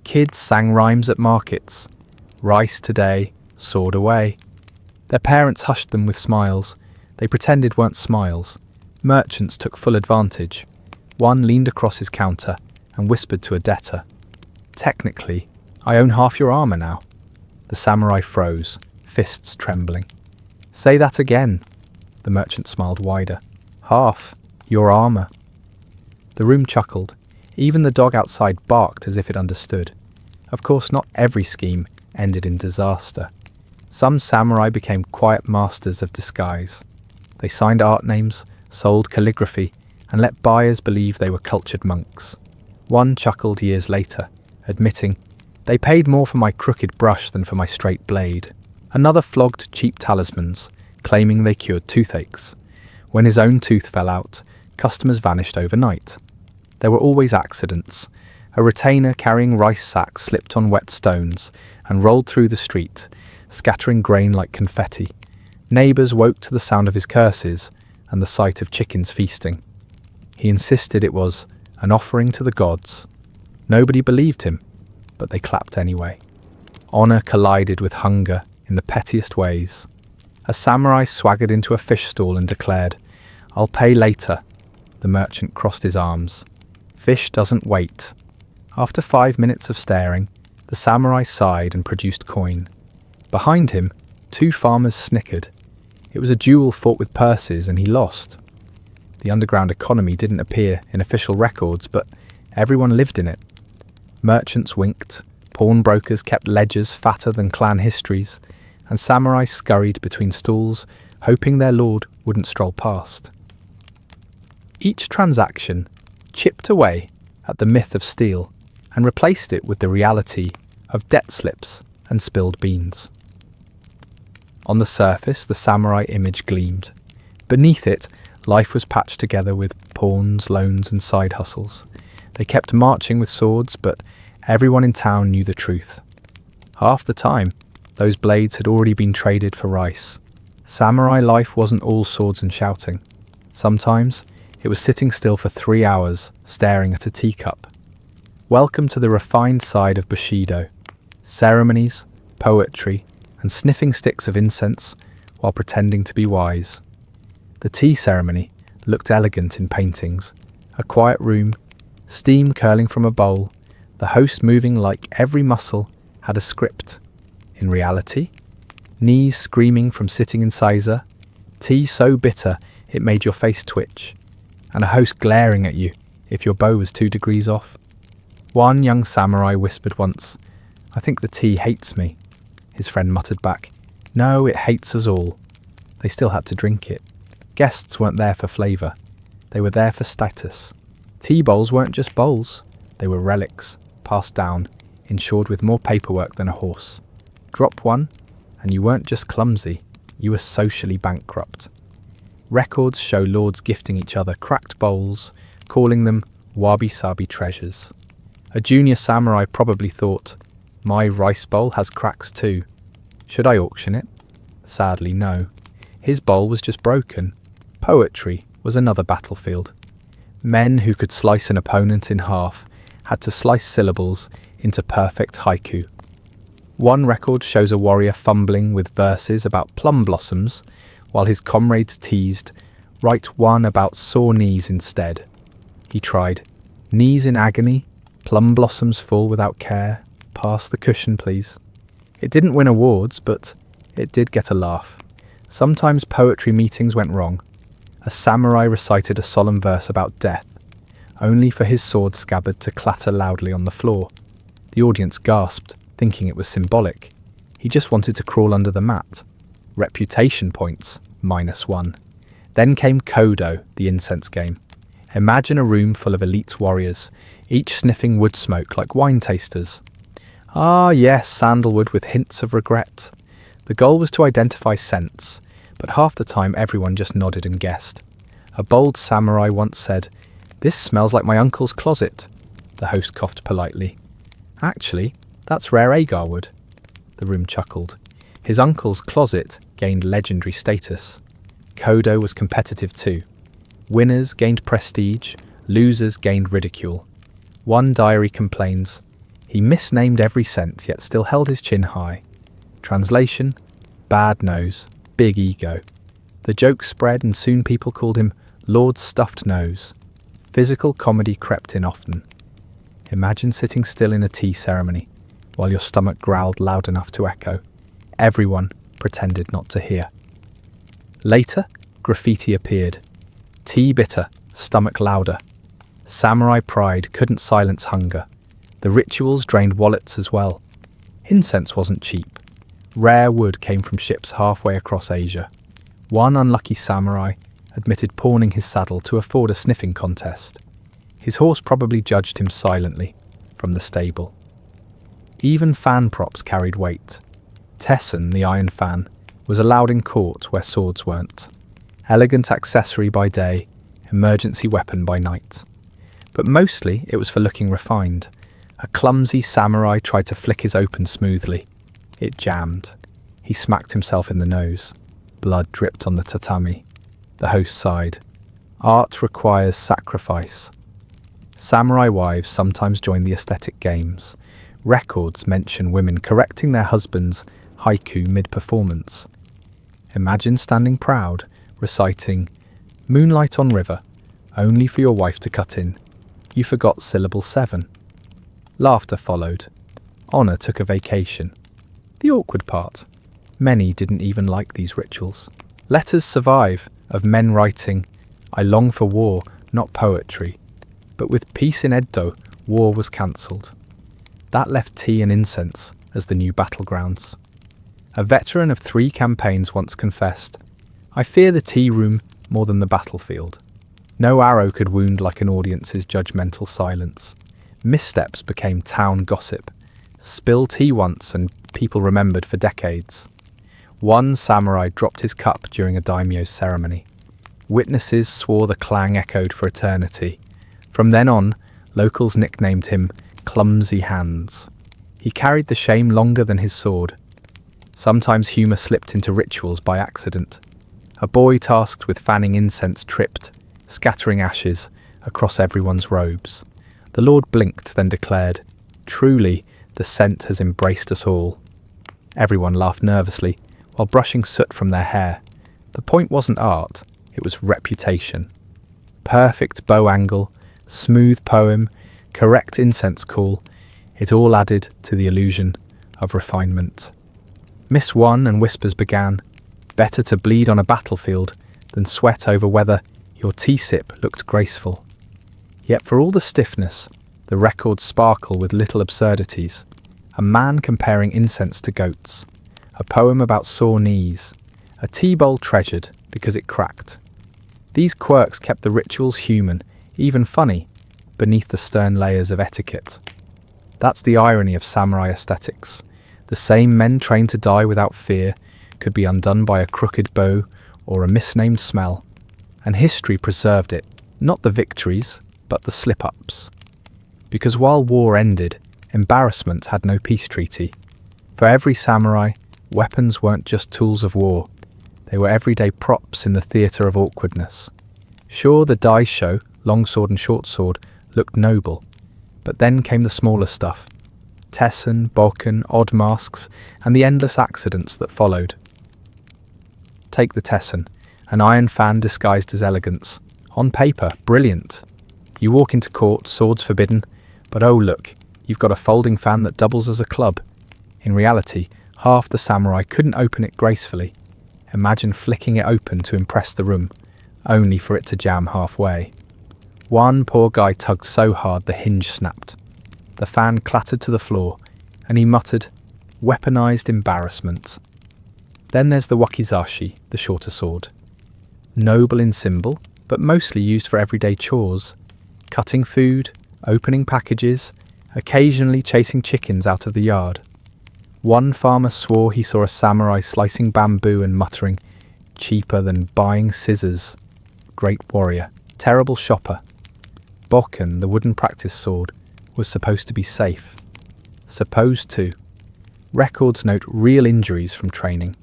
Kids sang rhymes at markets. Rice today, sword away. Their parents hushed them with smiles. They pretended weren't smiles. Merchants took full advantage. One leaned across his counter and whispered to a debtor, "Technically, I own half your armour now." The samurai froze, fists trembling. "Say that again." The merchant smiled wider. "Half your armour." The room chuckled. Even the dog outside barked as if it understood. Of course, not every scheme ended in disaster. Some samurai became quiet masters of disguise. They signed art names, sold calligraphy, and let buyers believe they were cultured monks. One chuckled years later, admitting, "They paid more for my crooked brush than for my straight blade." Another flogged cheap talismans, claiming they cured toothaches. When his own tooth fell out, customers vanished overnight. There were always accidents. A retainer carrying rice sacks slipped on wet stones and rolled through the street, scattering grain like confetti. Neighbours woke to the sound of his curses and the sight of chickens feasting. He insisted it was an offering to the gods. Nobody believed him, but they clapped anyway. Honour collided with hunger in the pettiest ways. A samurai swaggered into a fish stall and declared, "I'll pay later." The merchant crossed his arms. Fish doesn't wait. After 5 minutes of staring, the samurai sighed and produced coin. Behind him, Two farmers snickered. It was a duel fought with purses, and he lost. The underground economy didn't appear in official records, but everyone lived in it. Merchants winked, pawnbrokers kept ledgers fatter than clan histories, and samurai scurried between stalls, hoping their lord wouldn't stroll past. Each transaction chipped away at the myth of steel and replaced it with the reality of debt slips and spilled beans. On the surface, the samurai image gleamed. Beneath it, life was patched together with pawns, loans, and side hustles. They kept marching with swords, but everyone in town knew the truth. Half the time, those blades had already been traded for rice. Samurai life wasn't all swords and shouting. Sometimes, it was sitting still for 3 hours, staring at a teacup. Welcome to the refined side of Bushido. Ceremonies, poetry, and sniffing sticks of incense while pretending to be wise. The tea ceremony looked elegant in paintings. A quiet room, steam curling from a bowl, the host moving like every muscle had a script. In reality, knees screaming from sitting in Sizer, tea so bitter it made your face twitch, and a host glaring at you if your bow was 2 degrees off. One young samurai whispered once, "I think the tea hates me." His friend muttered back, "No, it hates us all." They still had to drink it. Guests weren't there for flavour. They were there for status. Tea bowls weren't just bowls. They were relics, passed down, insured with more paperwork than a horse. Drop one, and you weren't just clumsy, you were socially bankrupt. Records show lords gifting each other cracked bowls, calling them wabi-sabi treasures. A junior samurai probably thought, "My rice bowl has cracks too. Should I auction it?" Sadly, no. His bowl was just broken. Poetry was another battlefield. Men who could slice an opponent in half had to slice syllables into perfect haiku. One record shows a warrior fumbling with verses about plum blossoms, while his comrades teased, "Write one about sore knees instead." He tried, "Knees in agony, plum blossoms fall without care, pass the cushion please." It didn't win awards, but it did get a laugh. Sometimes poetry meetings went wrong. A samurai recited a solemn verse about death, only for his sword scabbard to clatter loudly on the floor. The audience gasped, thinking it was symbolic. He just wanted to crawl under the mat. Reputation points, -1. Then came Kodo, the incense game. Imagine a room full of elite warriors, each sniffing wood smoke like wine tasters. Ah yes, sandalwood with hints of regret. The goal was to identify scents, but half the time everyone just nodded and guessed. A bold samurai once said, "This smells like my uncle's closet." The host coughed politely. "Actually, that's rare agar wood." The room chuckled. His uncle's closet gained legendary status. Kodo was competitive too. Winners gained prestige, losers gained ridicule. One diary complains, "He misnamed every scent yet still held his chin high." Translation, bad nose, big ego. The joke spread and soon people called him Lord Stuffed Nose. Physical comedy crept in often. Imagine sitting still in a tea ceremony while your stomach growled loud enough to echo. Everyone pretended not to hear. Later, graffiti appeared. Tea bitter, stomach louder. Samurai pride couldn't silence hunger. The rituals drained wallets as well. Incense wasn't cheap. Rare wood came from ships halfway across Asia. One unlucky samurai admitted pawning his saddle to afford a sniffing contest. His horse probably judged him silently from the stable. Even fan props carried weight. Tesson, the iron fan, was allowed in court where swords weren't. Elegant accessory by day, emergency weapon by night. But mostly it was for looking refined. A clumsy samurai tried to flick his open smoothly. It jammed. He smacked himself in the nose. Blood dripped on the tatami. The host sighed. Art requires sacrifice. Samurai wives sometimes join the aesthetic games. Records mention women correcting their husbands' haiku mid-performance. Imagine standing proud, reciting, "Moonlight on river, only for your wife to cut in. You forgot syllable 7. Laughter followed. Honor took a vacation. The awkward part. Many didn't even like these rituals. Letters survive of men writing, "I long for war, not poetry." But with peace in Edo, war was cancelled. That left tea and incense as the new battlegrounds. A veteran of 3 campaigns once confessed, "I fear the tea room more than the battlefield." No arrow could wound like an audience's judgmental silence. Missteps became town gossip. Spill tea once and people remembered for decades. One samurai dropped his cup during a daimyo's ceremony. Witnesses swore the clang echoed for eternity. From then on, locals nicknamed him Clumsy Hands. He carried the shame longer than his sword. Sometimes humour slipped into rituals by accident. A boy tasked with fanning incense tripped, scattering ashes across everyone's robes. The Lord blinked, then declared, "Truly, the scent has embraced us all." Everyone laughed nervously, while brushing soot from their hair. The point wasn't art, it was reputation. Perfect bow angle, smooth poem, correct incense call, it all added to the illusion of refinement. Miss won and whispers began. Better to bleed on a battlefield than sweat over whether your tea sip looked graceful. Yet for all the stiffness, the records sparkle with little absurdities. A man comparing incense to goats. A poem about sore knees. A tea bowl treasured because it cracked. These quirks kept the rituals human, even funny, beneath the stern layers of etiquette. That's the irony of samurai aesthetics. The same men trained to die without fear could be undone by a crooked bow or a misnamed smell. And history preserved it, not the victories, but the slip-ups. Because while war ended, embarrassment had no peace treaty. For every samurai, weapons weren't just tools of war. They were everyday props in the theatre of awkwardness. Sure, the dai show, longsword and short sword, looked noble. But then came the smaller stuff. Tessen, bokken, odd masks, and the endless accidents that followed. Take the Tessen, an iron fan disguised as elegance. On paper, brilliant. You walk into court, swords forbidden, but oh look, you've got a folding fan that doubles as a club. In reality, half the samurai couldn't open it gracefully. Imagine flicking it open to impress the room, only for it to jam halfway. One poor guy tugged so hard the hinge snapped. The fan clattered to the floor, and he muttered, "Weaponized embarrassment." Then there's the wakizashi, the shorter sword. Noble in symbol, but mostly used for everyday chores. Cutting food, opening packages, occasionally chasing chickens out of the yard. One farmer swore he saw a samurai slicing bamboo and muttering, "Cheaper than buying scissors." Great warrior, terrible shopper. Bokken, the wooden practice sword, was supposed to be safe. Supposed to. Records note real injuries from training.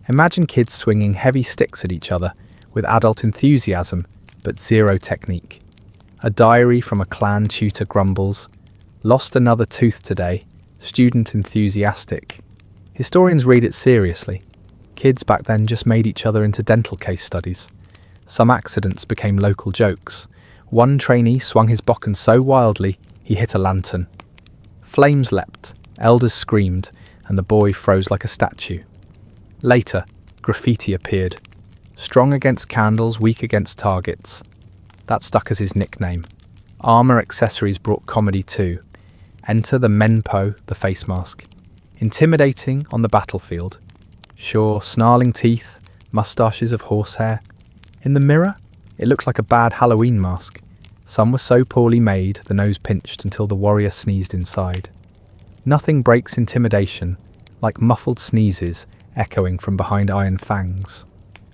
Imagine kids swinging heavy sticks at each other with adult enthusiasm, but zero technique. A diary from a clan tutor grumbles, "Lost another tooth today, student enthusiastic." Historians read it seriously. Kids back then just made each other into dental case studies. Some accidents became local jokes. One trainee swung his bokken so wildly, he hit a lantern. Flames leapt, elders screamed, and the boy froze like a statue. Later, graffiti appeared. Strong against candles, weak against targets. That stuck as his nickname. Armour accessories brought comedy too. Enter the menpo, the face mask. Intimidating on the battlefield. Sure, snarling teeth, moustaches of horsehair. In the mirror, it looked like a bad Halloween mask. Some were so poorly made, the nose pinched until the warrior sneezed inside. Nothing breaks intimidation like muffled sneezes echoing from behind iron fangs.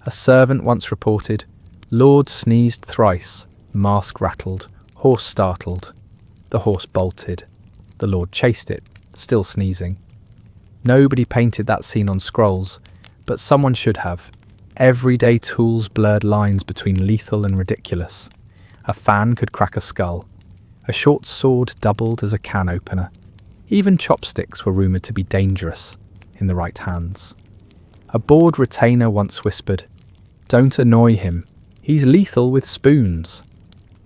A servant once reported, "Lord sneezed thrice, mask rattled, horse startled." The horse bolted. The Lord chased it, still sneezing. Nobody painted that scene on scrolls, but someone should have. Everyday tools blurred lines between lethal and ridiculous. A fan could crack a skull. A short sword doubled as a can opener. Even chopsticks were rumoured to be dangerous in the right hands. A bored retainer once whispered, "Don't annoy him, he's lethal with spoons."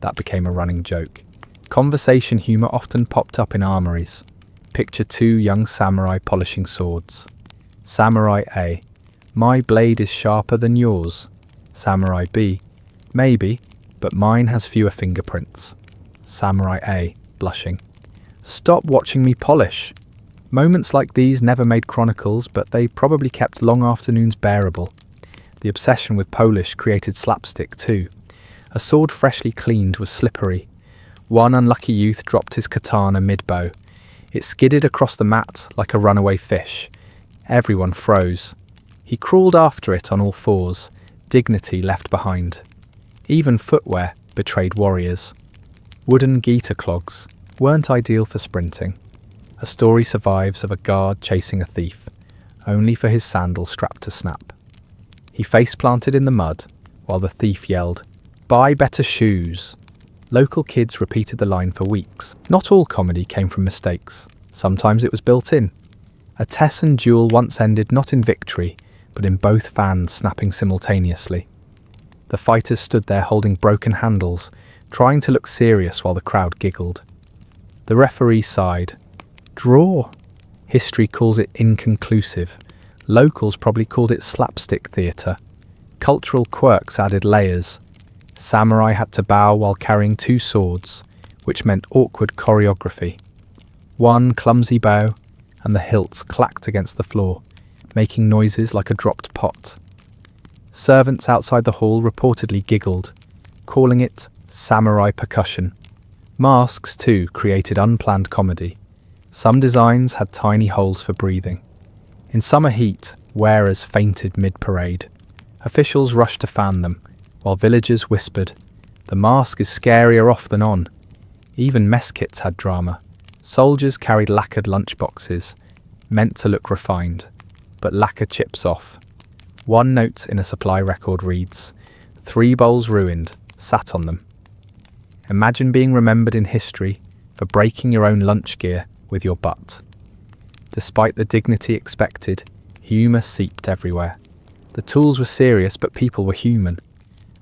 That became a running joke. Conversation humour often popped up in armories. Picture 2 young samurai polishing swords. Samurai A. My blade is sharper than yours. Samurai B. Maybe, but mine has fewer fingerprints. Samurai A. Blushing. Stop watching me polish. Moments like these never made chronicles, but they probably kept long afternoons bearable. The obsession with polish created slapstick too. A sword freshly cleaned was slippery. One unlucky youth dropped his katana mid-bow. It skidded across the mat like a runaway fish. Everyone froze. He crawled after it on all fours, dignity left behind. Even footwear betrayed warriors. Wooden gaiter clogs weren't ideal for sprinting. A story survives of a guard chasing a thief, only for his sandal strapped to snap. He face-planted in the mud, while the thief yelled, "Buy better shoes." Local kids repeated the line for weeks. Not all comedy came from mistakes. Sometimes it was built in. A Tesson duel once ended not in victory, but in both fans snapping simultaneously. The fighters stood there holding broken handles, trying to look serious while the crowd giggled. The referee sighed. Draw. History calls it inconclusive. Locals probably called it slapstick theatre. Cultural quirks added layers. Samurai had to bow while carrying two swords, which meant awkward choreography. One clumsy bow, and the hilts clacked against the floor, making noises like a dropped pot. Servants outside the hall reportedly giggled, calling it samurai percussion. Masks, too, created unplanned comedy. Some designs had tiny holes for breathing. In summer heat, wearers fainted mid-parade. Officials rushed to fan them, while villagers whispered, "The mask is scarier off than on." Even mess kits had drama. Soldiers carried lacquered lunchboxes, meant to look refined, but lacquer chips off. One note in a supply record reads, 3 bowls ruined, sat on them. Imagine being remembered in history for breaking your own lunch gear with your butt. Despite the dignity expected, humour seeped everywhere. The tools were serious, but people were human.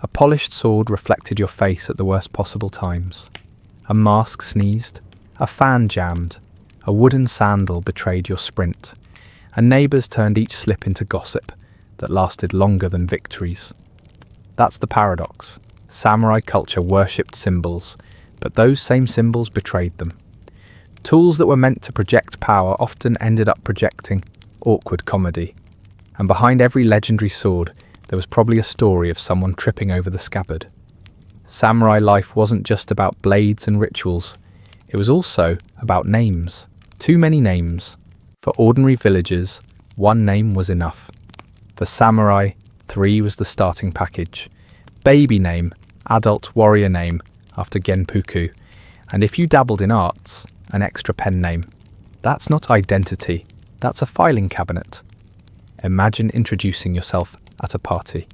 A polished sword reflected your face at the worst possible times. A mask sneezed, a fan jammed, a wooden sandal betrayed your sprint, and neighbours turned each slip into gossip that lasted longer than victories. That's the paradox. Samurai culture worshipped symbols, but those same symbols betrayed them. Tools that were meant to project power often ended up projecting awkward comedy. And behind every legendary sword, there was probably a story of someone tripping over the scabbard. Samurai life wasn't just about blades and rituals. It was also about names. Too many names. For ordinary villagers, 1 name was enough. For samurai, 3 was the starting package. Baby name, adult warrior name, after Genpuku. And if you dabbled in arts, an extra pen name. That's not identity, that's a filing cabinet. Imagine introducing yourself at a party.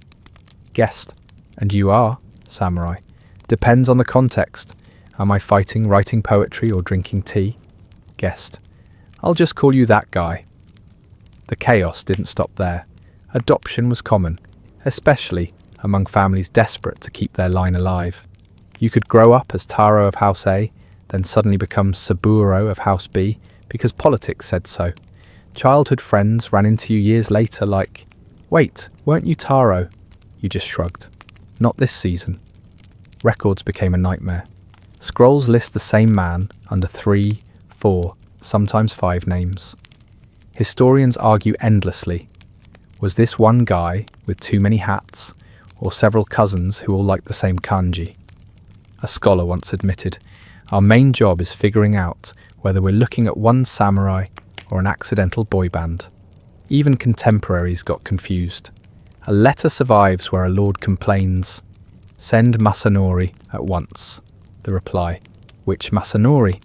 Guest, and you are samurai. Depends on the context. Am I fighting, writing poetry, or drinking tea? Guest, I'll just call you that guy. The chaos didn't stop there. Adoption was common, especially among families desperate to keep their line alive. You could grow up as Taro of House A, then suddenly become Saburo of House B because politics said so. Childhood friends ran into you years later like, "Wait, weren't you Taro?" You just shrugged. "Not this season." Records became a nightmare. Scrolls list the same man under 3, 4, sometimes 5 names. Historians argue endlessly. Was this one guy with too many hats, or several cousins who all liked the same kanji? A scholar once admitted, "Our main job is figuring out whether we're looking at one samurai or an accidental boy band." Even contemporaries got confused. A letter survives where a lord complains, "Send Masanori at once." The reply, "Which Masanori?"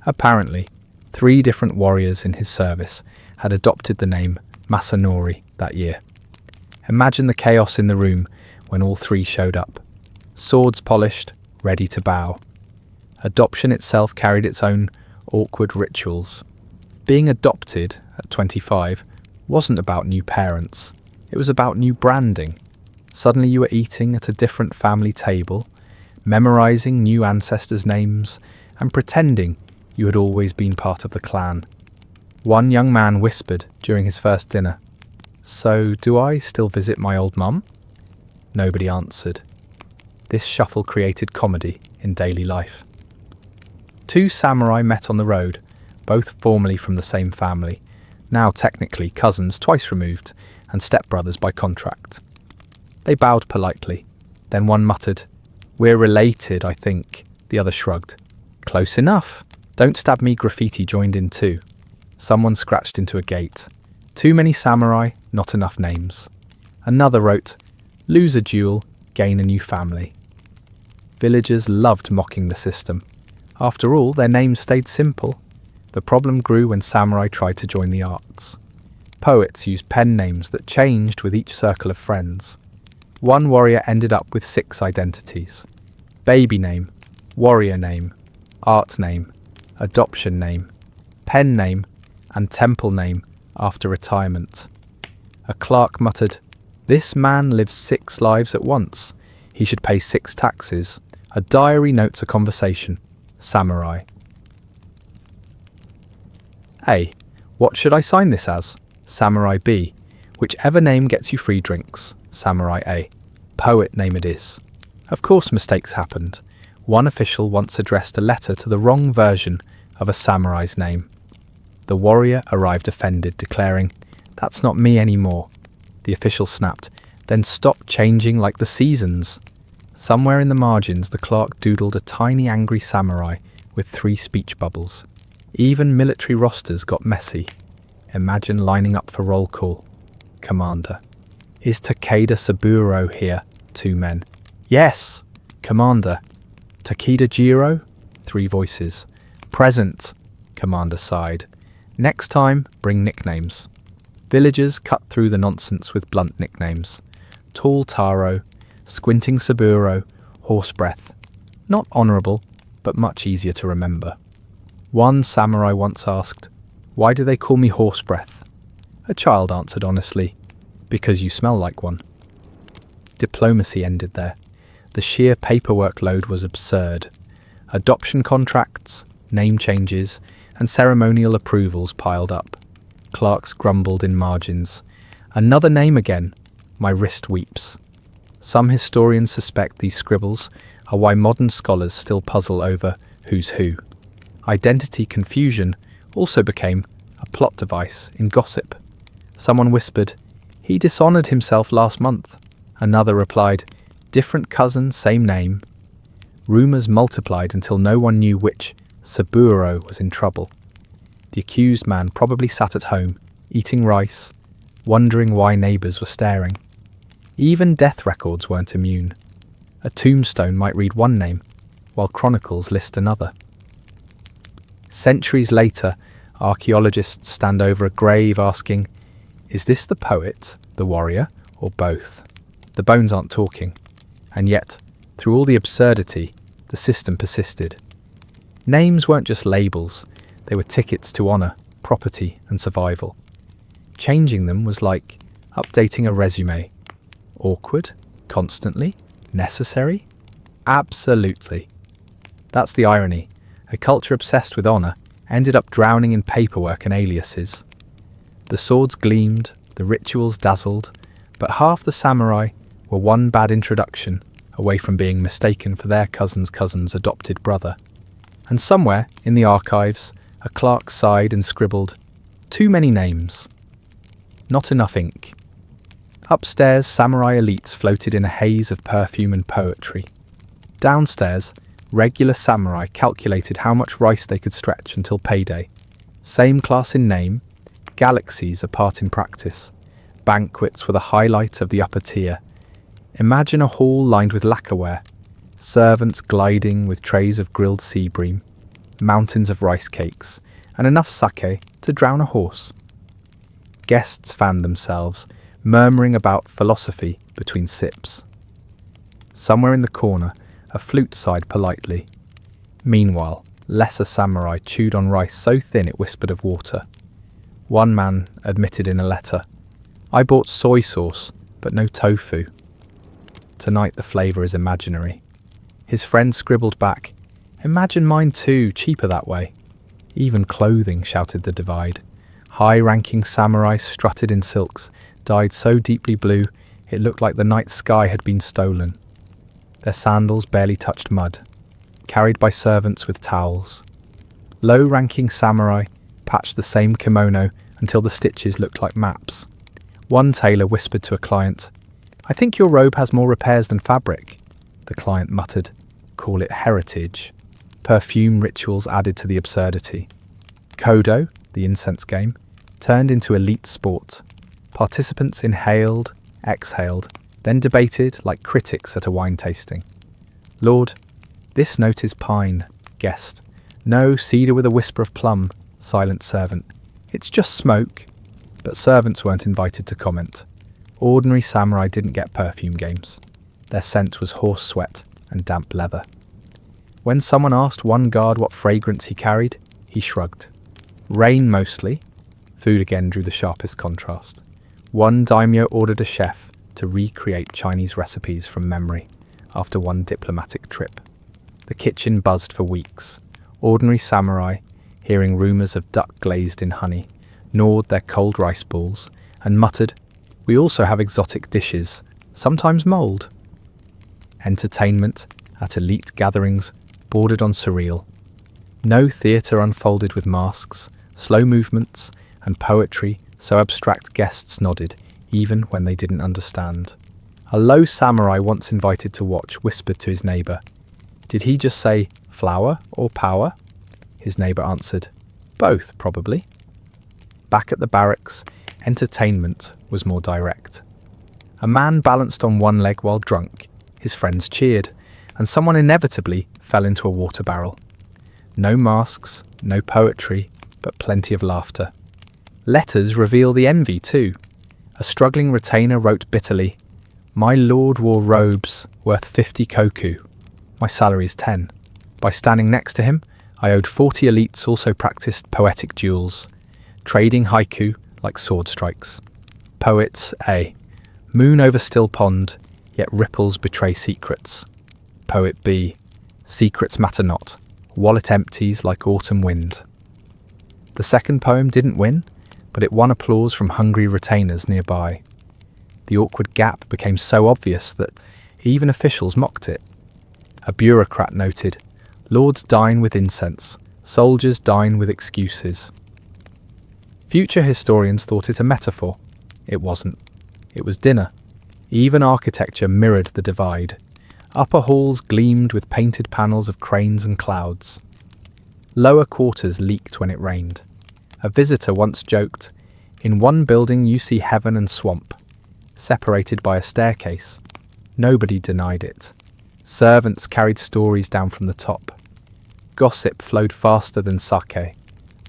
Apparently, 3 different warriors in his service had adopted the name Masanori that year. Imagine the chaos in the room when all 3 showed up. Swords polished, ready to bow. Adoption itself carried its own awkward rituals. Being adopted at 25 wasn't about new parents. It was about new branding. Suddenly you were eating at a different family table, memorizing new ancestors' names, and pretending you had always been part of the clan. One young man whispered during his first dinner, "So, do I still visit my old mum?" Nobody answered. This shuffle created comedy in daily life. Two samurai met on the road, both formerly from the same family, now technically cousins twice removed and stepbrothers by contract. They bowed politely. Then one muttered, "We're related, I think." The other shrugged. "Close enough. Don't stab me" graffiti joined in too. Someone scratched into a gate. "Too many samurai, not enough names." Another wrote, "Lose a duel, gain a new family." Villagers loved mocking the system. After all, their names stayed simple. The problem grew when samurai tried to join the arts. Poets used pen names that changed with each circle of friends. One warrior ended up with 6 identities: baby name, warrior name, art name, adoption name, pen name, and temple name after retirement. A clerk muttered, "This man lives 6 lives at once. He should pay 6 taxes." A diary notes a conversation. Samurai. A. What should I sign this as? Samurai B. Whichever name gets you free drinks. Samurai A. Poet name it is. Of course mistakes happened. One official once addressed a letter to the wrong version of a samurai's name. The warrior arrived offended, declaring, "That's not me anymore." The official snapped, "Then stop changing like the seasons." Somewhere in the margins, the clerk doodled a tiny angry samurai with 3 speech bubbles. Even military rosters got messy. Imagine lining up for roll call. Commander. Is Takeda Saburo here? 2 men. Yes. Commander. Takeda Jiro? 3 voices. Present. Commander sighed. Next time, bring nicknames. Villagers cut through the nonsense with blunt nicknames. Tall Taro, Squinting Saburo, Horse Breath. Not honourable, but much easier to remember. One samurai once asked, "Why do they call me Horse Breath?" A child answered honestly, "Because you smell like one." Diplomacy ended there. The sheer paperwork load was absurd. Adoption contracts, name changes, and ceremonial approvals piled up. Clerks grumbled in margins. "Another name again. My wrist weeps." Some historians suspect these scribbles are why modern scholars still puzzle over who's who. Identity confusion also became a plot device in gossip. Someone whispered, "He dishonoured himself last month." Another replied, "Different cousin, same name." Rumours multiplied until no one knew which Saburo was in trouble. The accused man probably sat at home, eating rice, wondering why neighbours were staring. Even death records weren't immune. A tombstone might read one name, while chronicles list another. Centuries later, archaeologists stand over a grave asking, "Is this the poet, the warrior, or both?" The bones aren't talking. And yet, through all the absurdity, the system persisted. Names weren't just labels, they were tickets to honour, property, and survival. Changing them was like updating a resume. Awkward? Constantly? Necessary? Absolutely. That's the irony. A culture obsessed with honour ended up drowning in paperwork and aliases. The swords gleamed, the rituals dazzled, but half the samurai were one bad introduction away from being mistaken for their cousin's adopted brother. And somewhere in the archives, a clerk sighed and scribbled, "Too many names. Not enough ink." Upstairs, samurai elites floated in a haze of perfume and poetry. Downstairs, regular samurai calculated how much rice they could stretch until payday. Same class in name, galaxies apart in practice. Banquets were the highlight of the upper tier. Imagine a hall lined with lacquerware, servants gliding with trays of grilled sea bream, mountains of rice cakes, and enough sake to drown a horse. Guests fanned themselves, murmuring about philosophy between sips. Somewhere in the corner, a flute sighed politely. Meanwhile, lesser samurai chewed on rice so thin it whispered of water. One man admitted in a letter, "I bought soy sauce, but no tofu." Tonight the flavour is imaginary. His friend scribbled back, "Imagine mine too, cheaper that way." Even clothing, shouted the divide. High-ranking samurai strutted in silks, dyed so deeply blue it looked like the night sky had been stolen. Their sandals barely touched mud, carried by servants with towels. Low-ranking samurai patched the same kimono until the stitches looked like maps. One tailor whispered to a client, "I think your robe has more repairs than fabric." The client muttered, "Call it heritage." Perfume rituals added to the absurdity. Kodo, the incense game, turned into elite sport. Participants inhaled, exhaled, then debated like critics at a wine tasting. "Lord, this note is pine." Guest, "No, cedar with a whisper of plum." Silent servant, "It's just smoke." But servants weren't invited to comment. Ordinary samurai didn't get perfume games. Their scent was horse sweat and damp leather. When someone asked one guard what fragrance he carried, he shrugged. Rain mostly. Food again drew the sharpest contrast. One daimyo ordered a chef to recreate Chinese recipes from memory after one diplomatic trip. The kitchen buzzed for weeks. Ordinary samurai, hearing rumours of duck glazed in honey, gnawed their cold rice balls and muttered, "We also have exotic dishes, sometimes mould." Entertainment at elite gatherings bordered on surreal. No theatre unfolded with masks, slow movements, and poetry so abstract guests nodded, even when they didn't understand. A low samurai once invited to watch whispered to his neighbour, "Did he just say flower or power?" His neighbour answered, "Both, probably." Back at the barracks, entertainment was more direct. A man balanced on one leg while drunk, his friends cheered, and someone inevitably fell into a water barrel. No masks, no poetry, but plenty of laughter. Letters reveal the envy too. A struggling retainer wrote bitterly, "My lord wore robes worth 50 koku. My salary is 10. By standing next to him, I owed 40 elites also practiced poetic duels, trading haiku like sword strikes." Poets A. Moon over still pond, yet ripples betray secrets. Poet B. Secrets matter not. Wallet empties like autumn wind. The second poem didn't win, but it won applause from hungry retainers nearby. The awkward gap became so obvious that even officials mocked it. A bureaucrat noted, "Lords dine with incense, soldiers dine with excuses." Future historians thought it a metaphor. It wasn't. It was dinner. Even architecture mirrored the divide. Upper halls gleamed with painted panels of cranes and clouds. Lower quarters leaked when it rained. A visitor once joked, "In one building you see heaven and swamp, separated by a staircase." Nobody denied it. Servants carried stories down from the top. Gossip flowed faster than sake.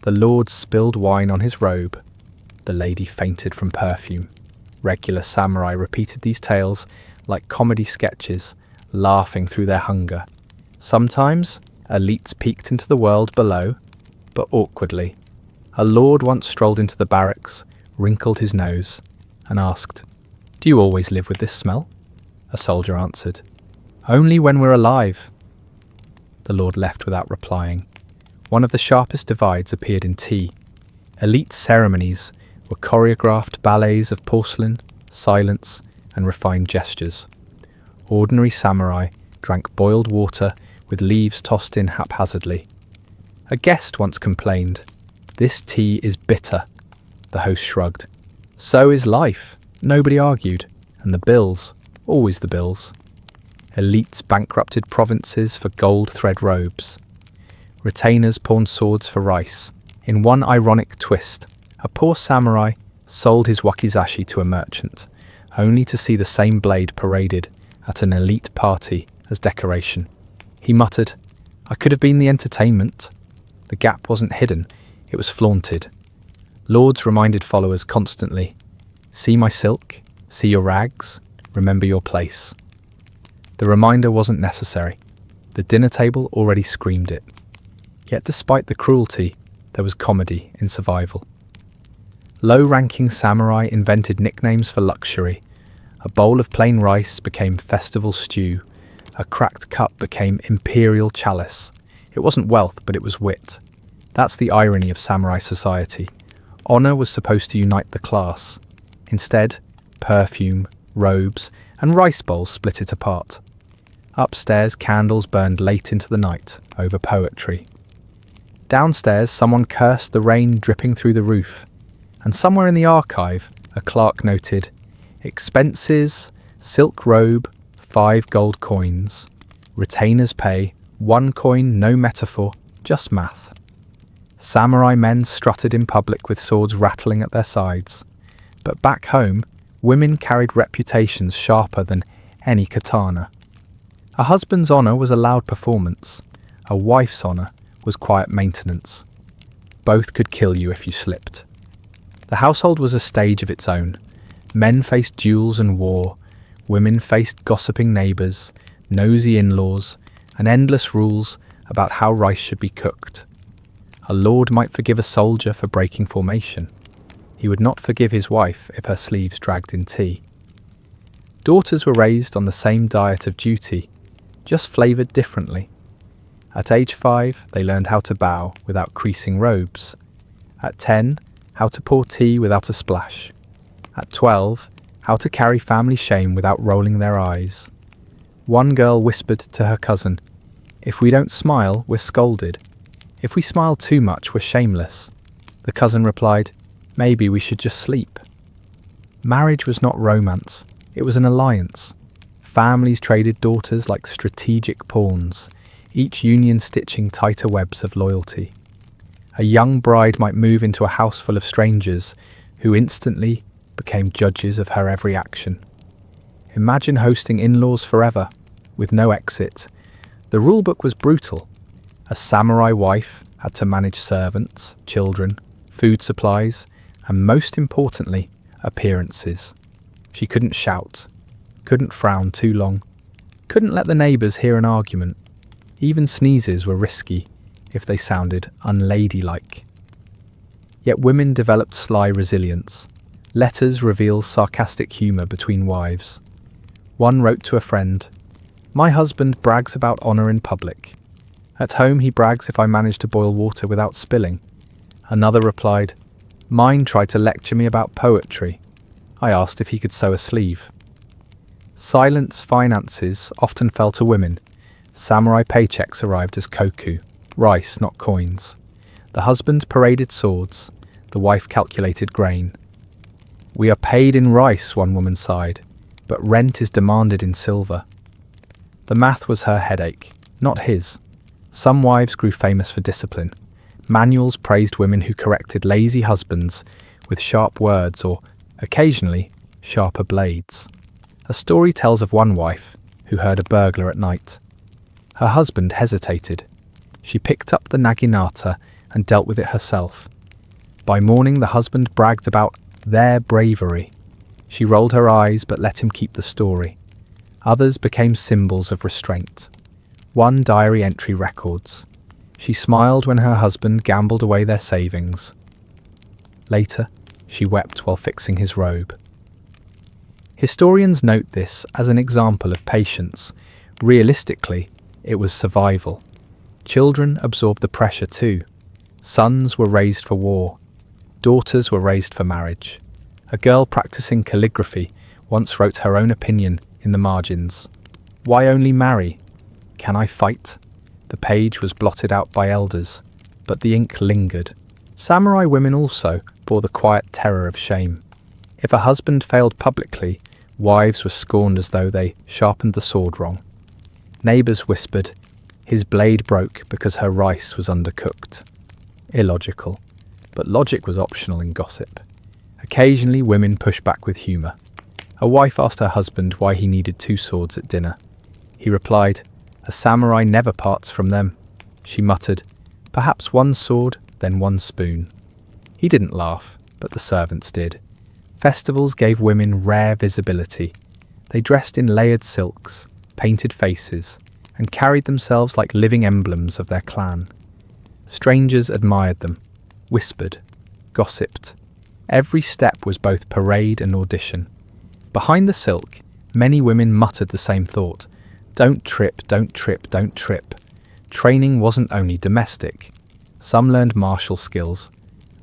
The lord spilled wine on his robe. The lady fainted from perfume. Regular samurai repeated these tales like comedy sketches, laughing through their hunger. Sometimes, elites peeked into the world below, but awkwardly. A lord once strolled into the barracks, wrinkled his nose, and asked, "Do you always live with this smell?" A soldier answered, "Only when we're alive." The lord left without replying. One of the sharpest divides appeared in tea. Elite ceremonies were choreographed ballets of porcelain, silence, and refined gestures. Ordinary samurai drank boiled water with leaves tossed in haphazardly. A guest once complained, "This tea is bitter." The host shrugged. So is life. Nobody argued. And the bills, always the bills. Elites bankrupted provinces for gold thread robes. Retainers pawned swords for rice. In one ironic twist, a poor samurai sold his wakizashi to a merchant, only to see the same blade paraded at an elite party as decoration. He muttered, "I could have been the entertainment." The gap wasn't hidden, it was flaunted. Lords reminded followers constantly, "See my silk, see your rags, remember your place." The reminder wasn't necessary. The dinner table already screamed it. Yet despite the cruelty, there was comedy in survival. Low-ranking samurai invented nicknames for luxury. A bowl of plain rice became festival stew. A cracked cup became imperial chalice. It wasn't wealth, but it was wit. That's the irony of samurai society. Honor was supposed to unite the class. Instead, perfume, robes, and rice bowls split it apart. Upstairs, candles burned late into the night over poetry. Downstairs, someone cursed the rain dripping through the roof. And somewhere in the archive, a clerk noted, "Expenses, silk robe, 5 gold coins. Retainers pay, 1 coin, no metaphor, just math." Samurai men strutted in public with swords rattling at their sides. But back home, women carried reputations sharper than any katana. A husband's honour was a loud performance. A wife's honour was quiet maintenance. Both could kill you if you slipped. The household was a stage of its own. Men faced duels and war. Women faced gossiping neighbours, nosy in-laws, and endless rules about how rice should be cooked. A lord might forgive a soldier for breaking formation. He would not forgive his wife if her sleeves dragged in tea. Daughters were raised on the same diet of duty, just flavoured differently. At age 5, they learned how to bow without creasing robes. At 10, how to pour tea without a splash. At 12, how to carry family shame without rolling their eyes. One girl whispered to her cousin, "If we don't smile, we're scolded. If we smile too much, we're shameless." The cousin replied, "Maybe we should just sleep." Marriage was not romance, it was an alliance. Families traded daughters like strategic pawns, each union stitching tighter webs of loyalty. A young bride might move into a house full of strangers who instantly became judges of her every action. Imagine hosting in-laws forever, with no exit. The rulebook was brutal. A samurai wife had to manage servants, children, food supplies, and most importantly, appearances. She couldn't shout, couldn't frown too long, couldn't let the neighbours hear an argument. Even sneezes were risky if they sounded unladylike. Yet women developed sly resilience. Letters reveal sarcastic humour between wives. One wrote to a friend, "My husband brags about honour in public. At home he brags if I manage to boil water without spilling." Another replied, "Mine tried to lecture me about poetry. I asked if he could sew a sleeve." Silence finances often fell to women. Samurai paychecks arrived as koku, rice, not coins. The husband paraded swords, the wife calculated grain. "We are paid in rice," one woman sighed, "but rent is demanded in silver." The math was her headache, not his. Some wives grew famous for discipline. Manuals praised women who corrected lazy husbands with sharp words or, occasionally, sharper blades. A story tells of one wife who heard a burglar at night. Her husband hesitated. She picked up the naginata and dealt with it herself. By morning, the husband bragged about their bravery. She rolled her eyes but let him keep the story. Others became symbols of restraint. One diary entry records. She smiled when her husband gambled away their savings. Later, she wept while fixing his robe. Historians note this as an example of patience. Realistically, it was survival. Children absorbed the pressure too. Sons were raised for war. Daughters were raised for marriage. A girl practicing calligraphy once wrote her own opinion in the margins. "Why only marry? Can I fight?" The page was blotted out by elders, but the ink lingered. Samurai women also bore the quiet terror of shame. If a husband failed publicly, wives were scorned as though they sharpened the sword wrong. Neighbours whispered, "His blade broke because her rice was undercooked." Illogical, but logic was optional in gossip. Occasionally, women pushed back with humour. A wife asked her husband why he needed 2 swords at dinner. He replied, "A samurai never parts from them." She muttered, "Perhaps 1 sword, then 1 spoon." He didn't laugh, but the servants did. Festivals gave women rare visibility. They dressed in layered silks, painted faces, and carried themselves like living emblems of their clan. Strangers admired them, whispered, gossiped. Every step was both parade and audition. Behind the silk, many women muttered the same thought: "Don't trip, don't trip, don't trip." Training wasn't only domestic. Some learned martial skills.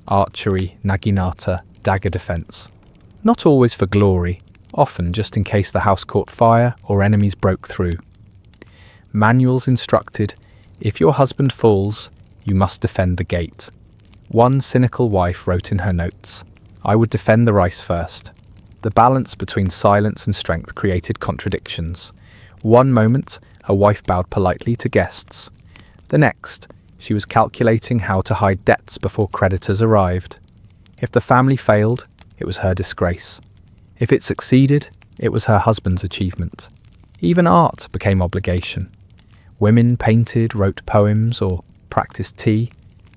archery, naginata, dagger defense. Not always for glory, often just in case the house caught fire or enemies broke through. Manuals instructed, if your husband falls, you must defend the gate. One cynical wife wrote in her notes, I would defend the rice first. The balance between silence and strength created contradictions. One moment, a wife bowed politely to guests. The next, she was calculating how to hide debts before creditors arrived. If the family failed, it was her disgrace. If it succeeded, it was her husband's achievement. Even art became obligation. Women painted, wrote poems, or practiced tea,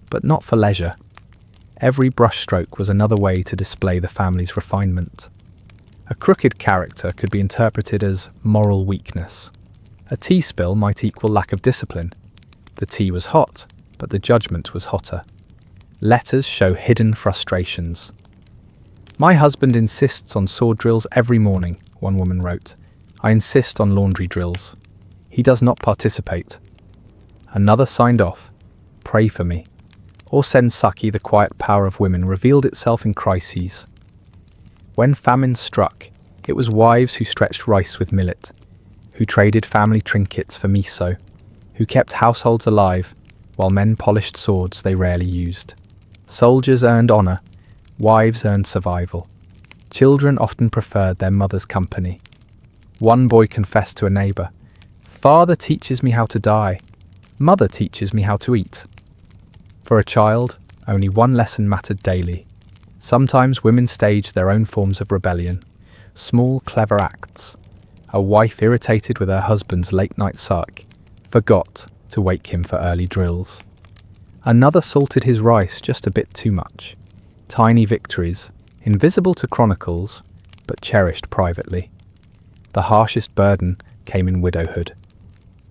but not for leisure. Every brushstroke was another way to display the family's refinement. A crooked character could be interpreted as moral weakness. A tea spill might equal lack of discipline. The tea was hot, but the judgment was hotter. Letters show hidden frustrations. My husband insists on sword drills every morning, one woman wrote. I insist on laundry drills. He does not participate. Another signed off, pray for me. Or Sensaki, the quiet power of women, revealed itself in crises. When famine struck, it was wives who stretched rice with millet, who traded family trinkets for miso, who kept households alive, while men polished swords they rarely used. Soldiers earned honor, wives earned survival. Children often preferred their mother's company. One boy confessed to a neighbor, Father teaches me how to die. Mother teaches me how to eat. For a child, only one lesson mattered daily. Sometimes women staged their own forms of rebellion, small, clever acts. A wife irritated with her husband's late-night sulk forgot to wake him for early drills. Another salted his rice just a bit too much. Tiny victories, invisible to chronicles, but cherished privately. The harshest burden came in widowhood.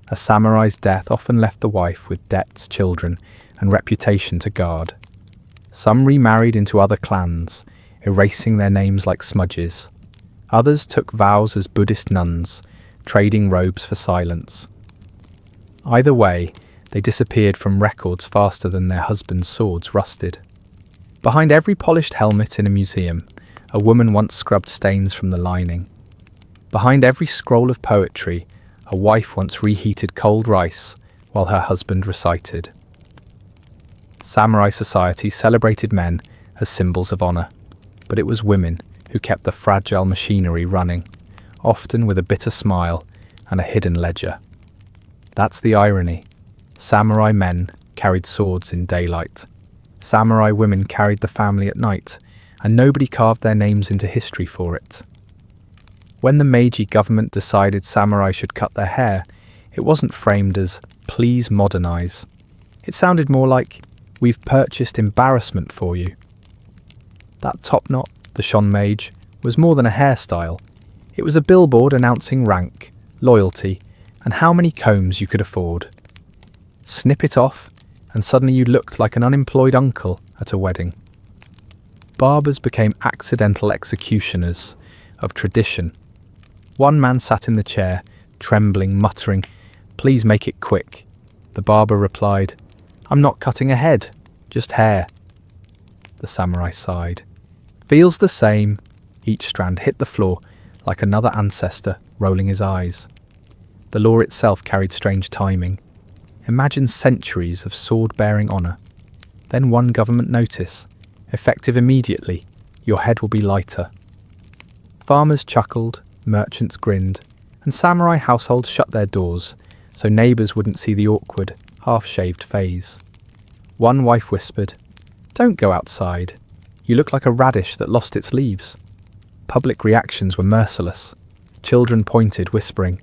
A samurai's death often left the wife with debts, children, and reputation to guard. Some remarried into other clans, erasing their names like smudges. Others took vows as Buddhist nuns, trading robes for silence. Either way, they disappeared from records faster than their husbands' swords rusted. Behind every polished helmet in a museum, a woman once scrubbed stains from the lining. Behind every scroll of poetry, a wife once reheated cold rice while her husband recited. Samurai society celebrated men as symbols of honor, but it was women who kept the fragile machinery running, often with a bitter smile and a hidden ledger. That's the irony. Samurai men carried swords in daylight. Samurai women carried the family at night, and nobody carved their names into history for it. When the Meiji government decided samurai should cut their hair, it wasn't framed as, please modernize. It sounded more like, we've purchased embarrassment for you. That top knot, the shonmage, was more than a hairstyle. It was a billboard announcing rank, loyalty, and how many combs you could afford. Snip it off, and suddenly you looked like an unemployed uncle at a wedding. Barbers became accidental executioners of tradition. One man sat in the chair, trembling, muttering, please make it quick. The barber replied, I'm not cutting a head, just hair. The samurai sighed. Feels the same. Each strand hit the floor like another ancestor, rolling his eyes. The law itself carried strange timing. Imagine centuries of sword-bearing honor. Then one government notice, effective immediately, your head will be lighter. Farmers chuckled, merchants grinned, and samurai households shut their doors so neighbours wouldn't see the awkward, half-shaved phase. One wife whispered, don't go outside. You look like a radish that lost its leaves. Public reactions were merciless. Children pointed, whispering,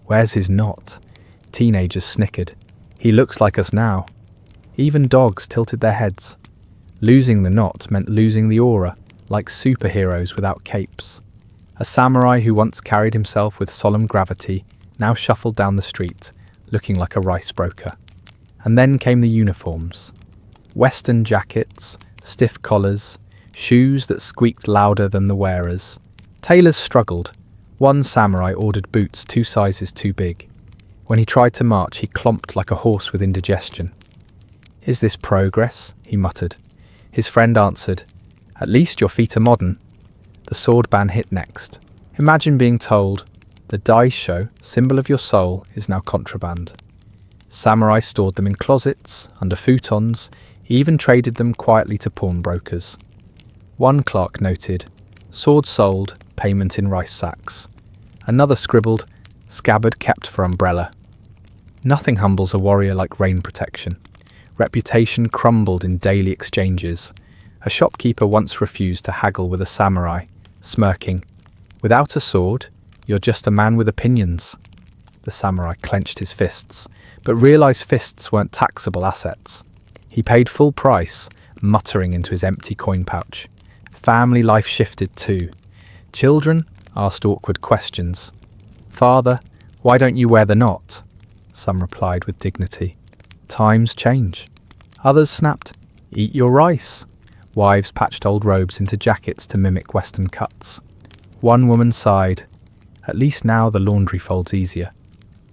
where's his knot? Teenagers snickered. He looks like us now. Even dogs tilted their heads. Losing the knot meant losing the aura, like superheroes without capes. A samurai who once carried himself with solemn gravity now shuffled down the street, looking like a rice broker. And then came the uniforms. Western jackets, stiff collars, shoes that squeaked louder than the wearers. Tailors struggled. One samurai ordered boots 2 sizes too big. When he tried to march, he clomped like a horse with indigestion. Is this progress? He muttered. His friend answered, "At least your feet are modern." The sword ban hit next. Imagine being told, "The dice show, symbol of your soul, is now contraband." Samurai stored them in closets, under futons, even traded them quietly to pawnbrokers. One clerk noted, "Sword sold, payment in rice sacks." Another scribbled, "Scabbard kept for umbrella." Nothing humbles a warrior like rain protection. Reputation crumbled in daily exchanges. A shopkeeper once refused to haggle with a samurai, smirking, "Without a sword, you're just a man with opinions." The samurai clenched his fists, but realised fists weren't taxable assets. He paid full price, muttering into his empty coin pouch. Family life shifted too. Children asked awkward questions. "Father, why don't you wear the knot?" Some replied with dignity. Times change. Others snapped, "Eat your rice." Wives patched old robes into jackets to mimic Western cuts. One woman sighed, "At least now the laundry folds easier."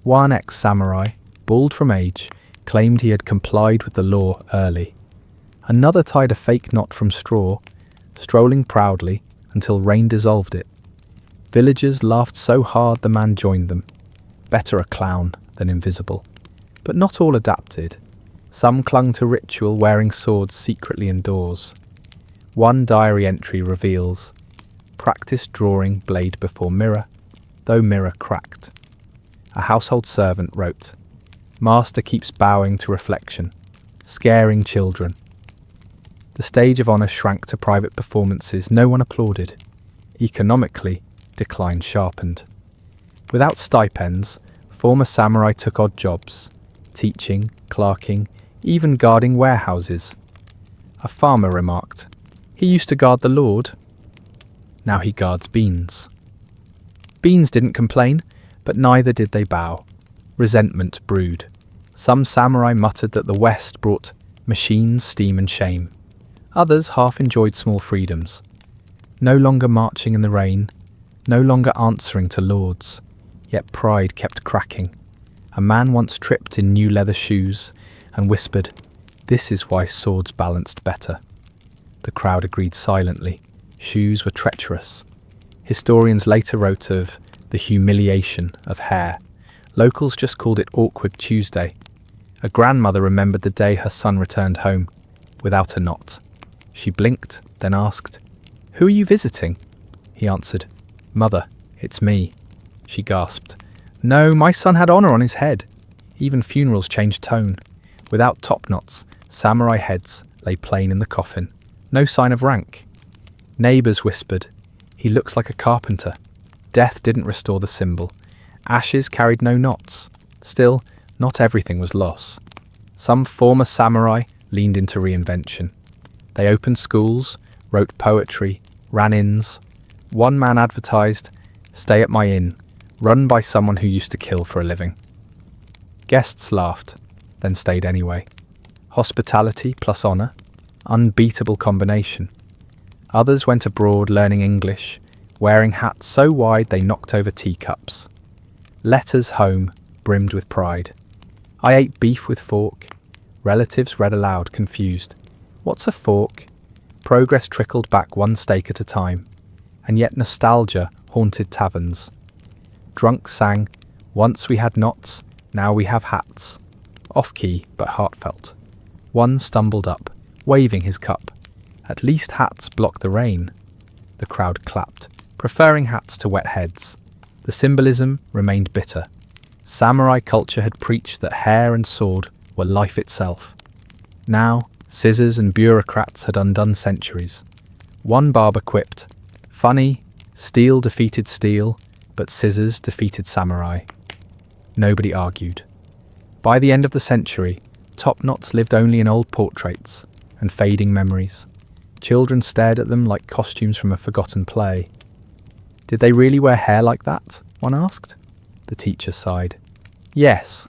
One ex-samurai, bald from age, claimed he had complied with the law early. Another tied a fake knot from straw, strolling proudly until rain dissolved it. Villagers laughed so hard the man joined them. Better a clown than invisible. But not all adapted. Some clung to ritual, wearing swords secretly indoors. One diary entry reveals, "Practiced drawing blade before mirror, though mirror cracked." A household servant wrote, "Master keeps bowing to reflection, scaring children." The stage of honour shrank to private performances no one applauded. Economically, decline sharpened. Without stipends, former samurai took odd jobs, teaching, clerking, even guarding warehouses. A farmer remarked, "He used to guard the Lord. Now he guards beans." Beans didn't complain, but neither did they bow. Resentment brewed. Some samurai muttered that the West brought machines, steam and shame. Others half enjoyed small freedoms. No longer marching in the rain, no longer answering to lords. Yet pride kept cracking. A man once tripped in new leather shoes and whispered, "This is why swords balanced better." The crowd agreed silently. Shoes were treacherous. Historians later wrote of the humiliation of hair. Locals just called it Awkward Tuesday. A grandmother remembered the day her son returned home, without a knot. She blinked, then asked, "Who are you visiting?" He answered, "Mother, it's me." She gasped, "No, my son had honour on his head." Even funerals changed tone. Without top knots, samurai heads lay plain in the coffin. No sign of rank. Neighbours whispered, "He looks like a carpenter." Death didn't restore the symbol. Ashes carried no knots. Still, not everything was loss. Some former samurai leaned into reinvention. They opened schools, wrote poetry, ran inns. One man advertised, "Stay at my inn, run by someone who used to kill for a living." Guests laughed, then stayed anyway. Hospitality plus honour, unbeatable combination. Others went abroad learning English, wearing hats so wide they knocked over teacups. Letters home brimmed with pride. "I ate beef with fork." Relatives read aloud, confused. "What's a fork?" Progress trickled back one steak at a time, and yet nostalgia haunted taverns. Drunks sang, "Once we had knots, now we have hats." Off-key but heartfelt. One stumbled up, waving his cup. "At least hats block the rain." The crowd clapped, preferring hats to wet heads. The symbolism remained bitter. Samurai culture had preached that hair and sword were life itself. Now, scissors and bureaucrats had undone centuries. One barber quipped, "Funny, steel defeated steel, but scissors defeated samurai." Nobody argued. By the end of the century, top knots lived only in old portraits and fading memories. Children stared at them like costumes from a forgotten play. "Did they really wear hair like that?" one asked. The teacher sighed. "Yes."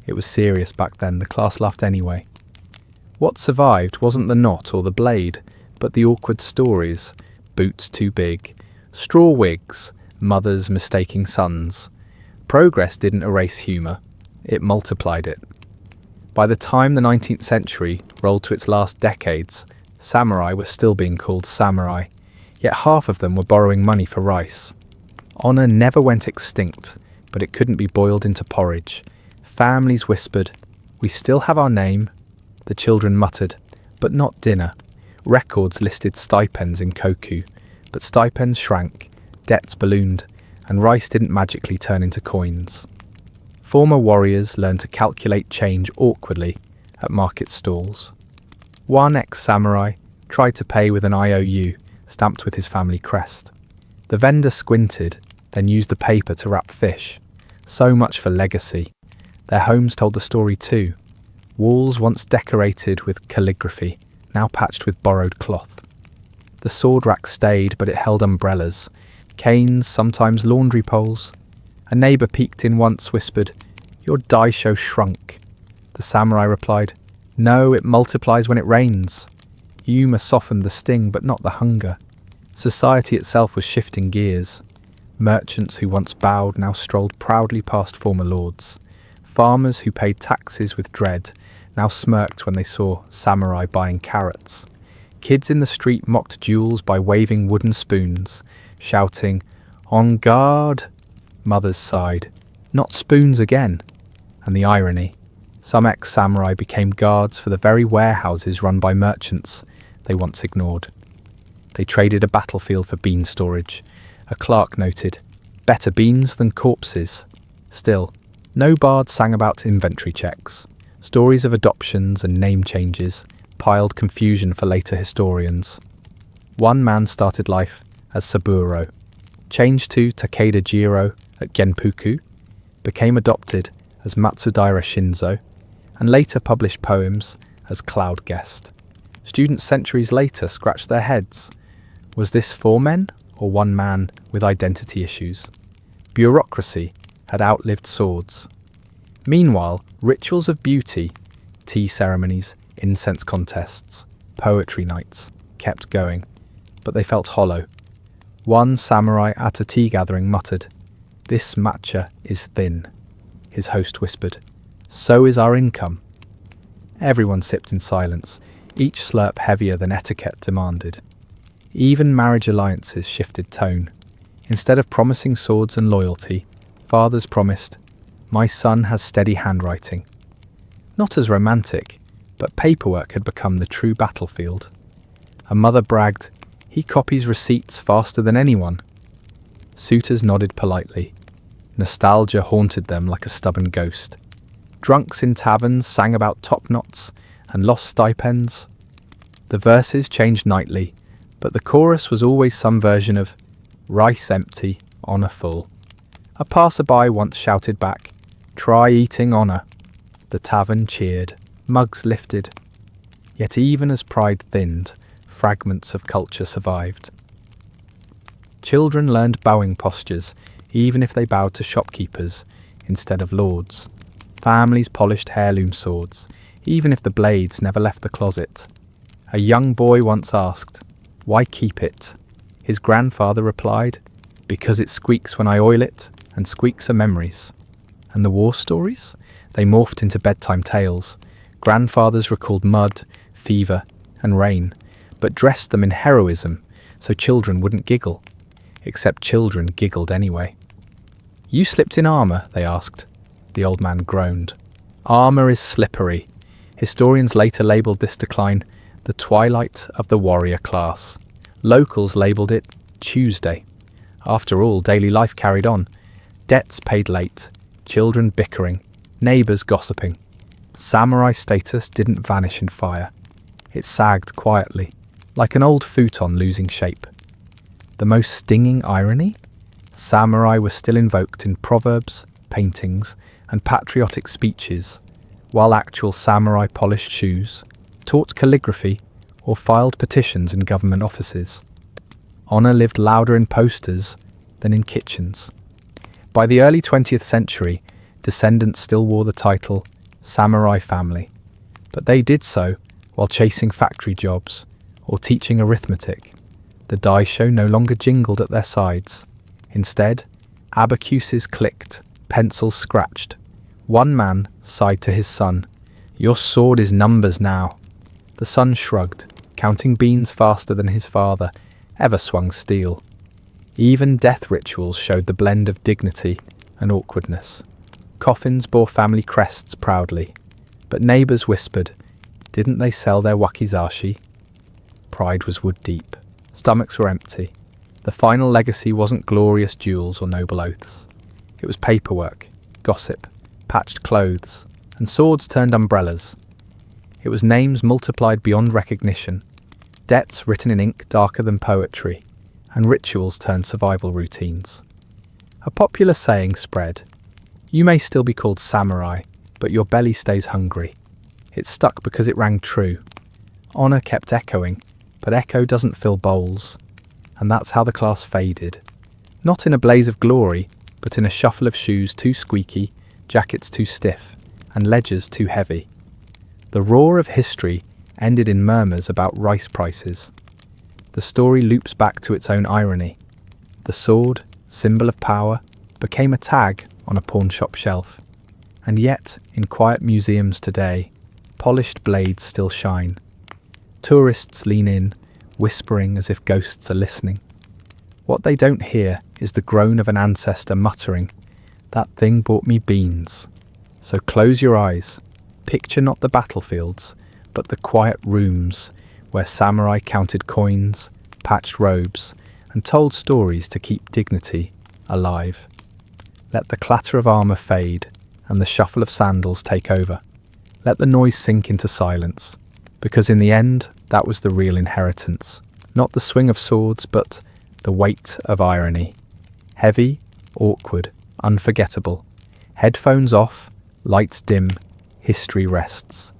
It was serious back then, the class laughed anyway. What survived wasn't the knot or the blade, but the awkward stories. Boots too big, straw wigs, mothers mistaking sons. Progress didn't erase humour, it multiplied it. By the time the 19th century rolled to its last decades, Samurai were still being called samurai, yet half of them were borrowing money for rice. Honor never went extinct, but it couldn't be boiled into porridge. Families whispered, "We still have our name." The children muttered, "But not dinner." Records listed stipends in koku, but stipends shrank, debts ballooned, and rice didn't magically turn into coins. Former warriors learned to calculate change awkwardly at market stalls. One ex-samurai tried to pay with an IOU stamped with his family crest. The vendor squinted, then used the paper to wrap fish. So much for legacy. Their homes told the story too. Walls once decorated with calligraphy, now patched with borrowed cloth. The sword rack stayed, but it held umbrellas, canes, sometimes laundry poles. A neighbour peeked in once, whispered, "Your daisho shrunk." The samurai replied, "No, it multiplies when it rains." Humor softened the sting, but not the hunger. Society itself was shifting gears. Merchants who once bowed now strolled proudly past former lords. Farmers who paid taxes with dread now smirked when they saw samurai buying carrots. Kids in the street mocked duels by waving wooden spoons, shouting, "On guard!" Mothers sighed, "Not spoons again." And the irony, some ex-samurai became guards for the very warehouses run by merchants they once ignored. They traded a battlefield for bean storage. A clerk noted, "Better beans than corpses." Still, no bard sang about inventory checks. Stories of adoptions and name changes piled confusion for later historians. One man started life as Saburo, changed to Takeda Jiro at Genpuku, became adopted as Matsudaira Shinzo, and later published poems as Cloud Guest. Students centuries later scratched their heads. Was this 4 men or 1 man with identity issues? Bureaucracy had outlived swords. Meanwhile, rituals of beauty, tea ceremonies, incense contests, poetry nights kept going, but they felt hollow. One samurai at a tea gathering muttered, "This matcha is thin." His host whispered, "So is our income." Everyone sipped in silence, each slurp heavier than etiquette demanded. Even marriage alliances shifted tone. Instead of promising swords and loyalty, fathers promised, "My son has steady handwriting." Not as romantic, but paperwork had become the true battlefield. A mother bragged, "He copies receipts faster than anyone." Suitors nodded politely. Nostalgia haunted them like a stubborn ghost. Drunks in taverns sang about top knots and lost stipends. The verses changed nightly, but the chorus was always some version of "Rice empty, honour full." A passerby once shouted back, "Try eating honour." The tavern cheered, mugs lifted. Yet even as pride thinned, fragments of culture survived. Children learned bowing postures, even if they bowed to shopkeepers instead of lords. Families polished heirloom swords, even if the blades never left the closet. A young boy once asked, "Why keep it?" His grandfather replied, "Because it squeaks when I oil it, and squeaks are memories." And the war stories? They morphed into bedtime tales. Grandfathers recalled mud, fever, and rain, but dressed them in heroism so children wouldn't giggle. Except children giggled anyway. "You slipped in armour?" they asked. The old man groaned. "Armour is slippery." Historians later labelled this decline the twilight of the warrior class. Locals labelled it Tuesday. After all, daily life carried on. Debts paid late, children bickering, neighbours gossiping. Samurai status didn't vanish in fire. It sagged quietly, like an old futon losing shape. The most stinging irony? Samurai were still invoked in proverbs, paintings, and patriotic speeches, while actual samurai polished shoes, taught calligraphy, or filed petitions in government offices. Honour lived louder in posters than in kitchens. By the early 20th century, descendants still wore the title samurai family, but they did so while chasing factory jobs or teaching arithmetic. The daisho no longer jingled at their sides. Instead, abacuses clicked, pencils scratched. One man sighed to his son, "Your sword is numbers now." The son shrugged, counting beans faster than his father ever swung steel. Even death rituals showed the blend of dignity and awkwardness. Coffins bore family crests proudly, but neighbours whispered, didn't they sell their wakizashi? Pride was wood deep. Stomachs were empty. The final legacy wasn't glorious jewels or noble oaths. It was paperwork, gossip, patched clothes, and swords turned umbrellas. It was names multiplied beyond recognition, debts written in ink darker than poetry, and rituals turned survival routines. A popular saying spread, you may still be called samurai, but your belly stays hungry. It stuck because it rang true. Honour kept echoing, but echo doesn't fill bowls. And that's how the class faded. Not in a blaze of glory, but in a shuffle of shoes too squeaky, jackets too stiff, and ledgers too heavy. The roar of history ended in murmurs about rice prices. The story loops back to its own irony. The sword, symbol of power, became a tag on a pawnshop shelf. And yet, in quiet museums today, polished blades still shine. Tourists lean in, whispering as if ghosts are listening. What they don't hear is the groan of an ancestor muttering, that thing bought me beans. So close your eyes, picture not the battlefields, but the quiet rooms where samurai counted coins, patched robes, and told stories to keep dignity alive. Let the clatter of armour fade and the shuffle of sandals take over. Let the noise sink into silence, because in the end, that was the real inheritance. Not the swing of swords, but the weight of irony. Heavy, awkward, unforgettable. Headphones off, lights dim, history rests.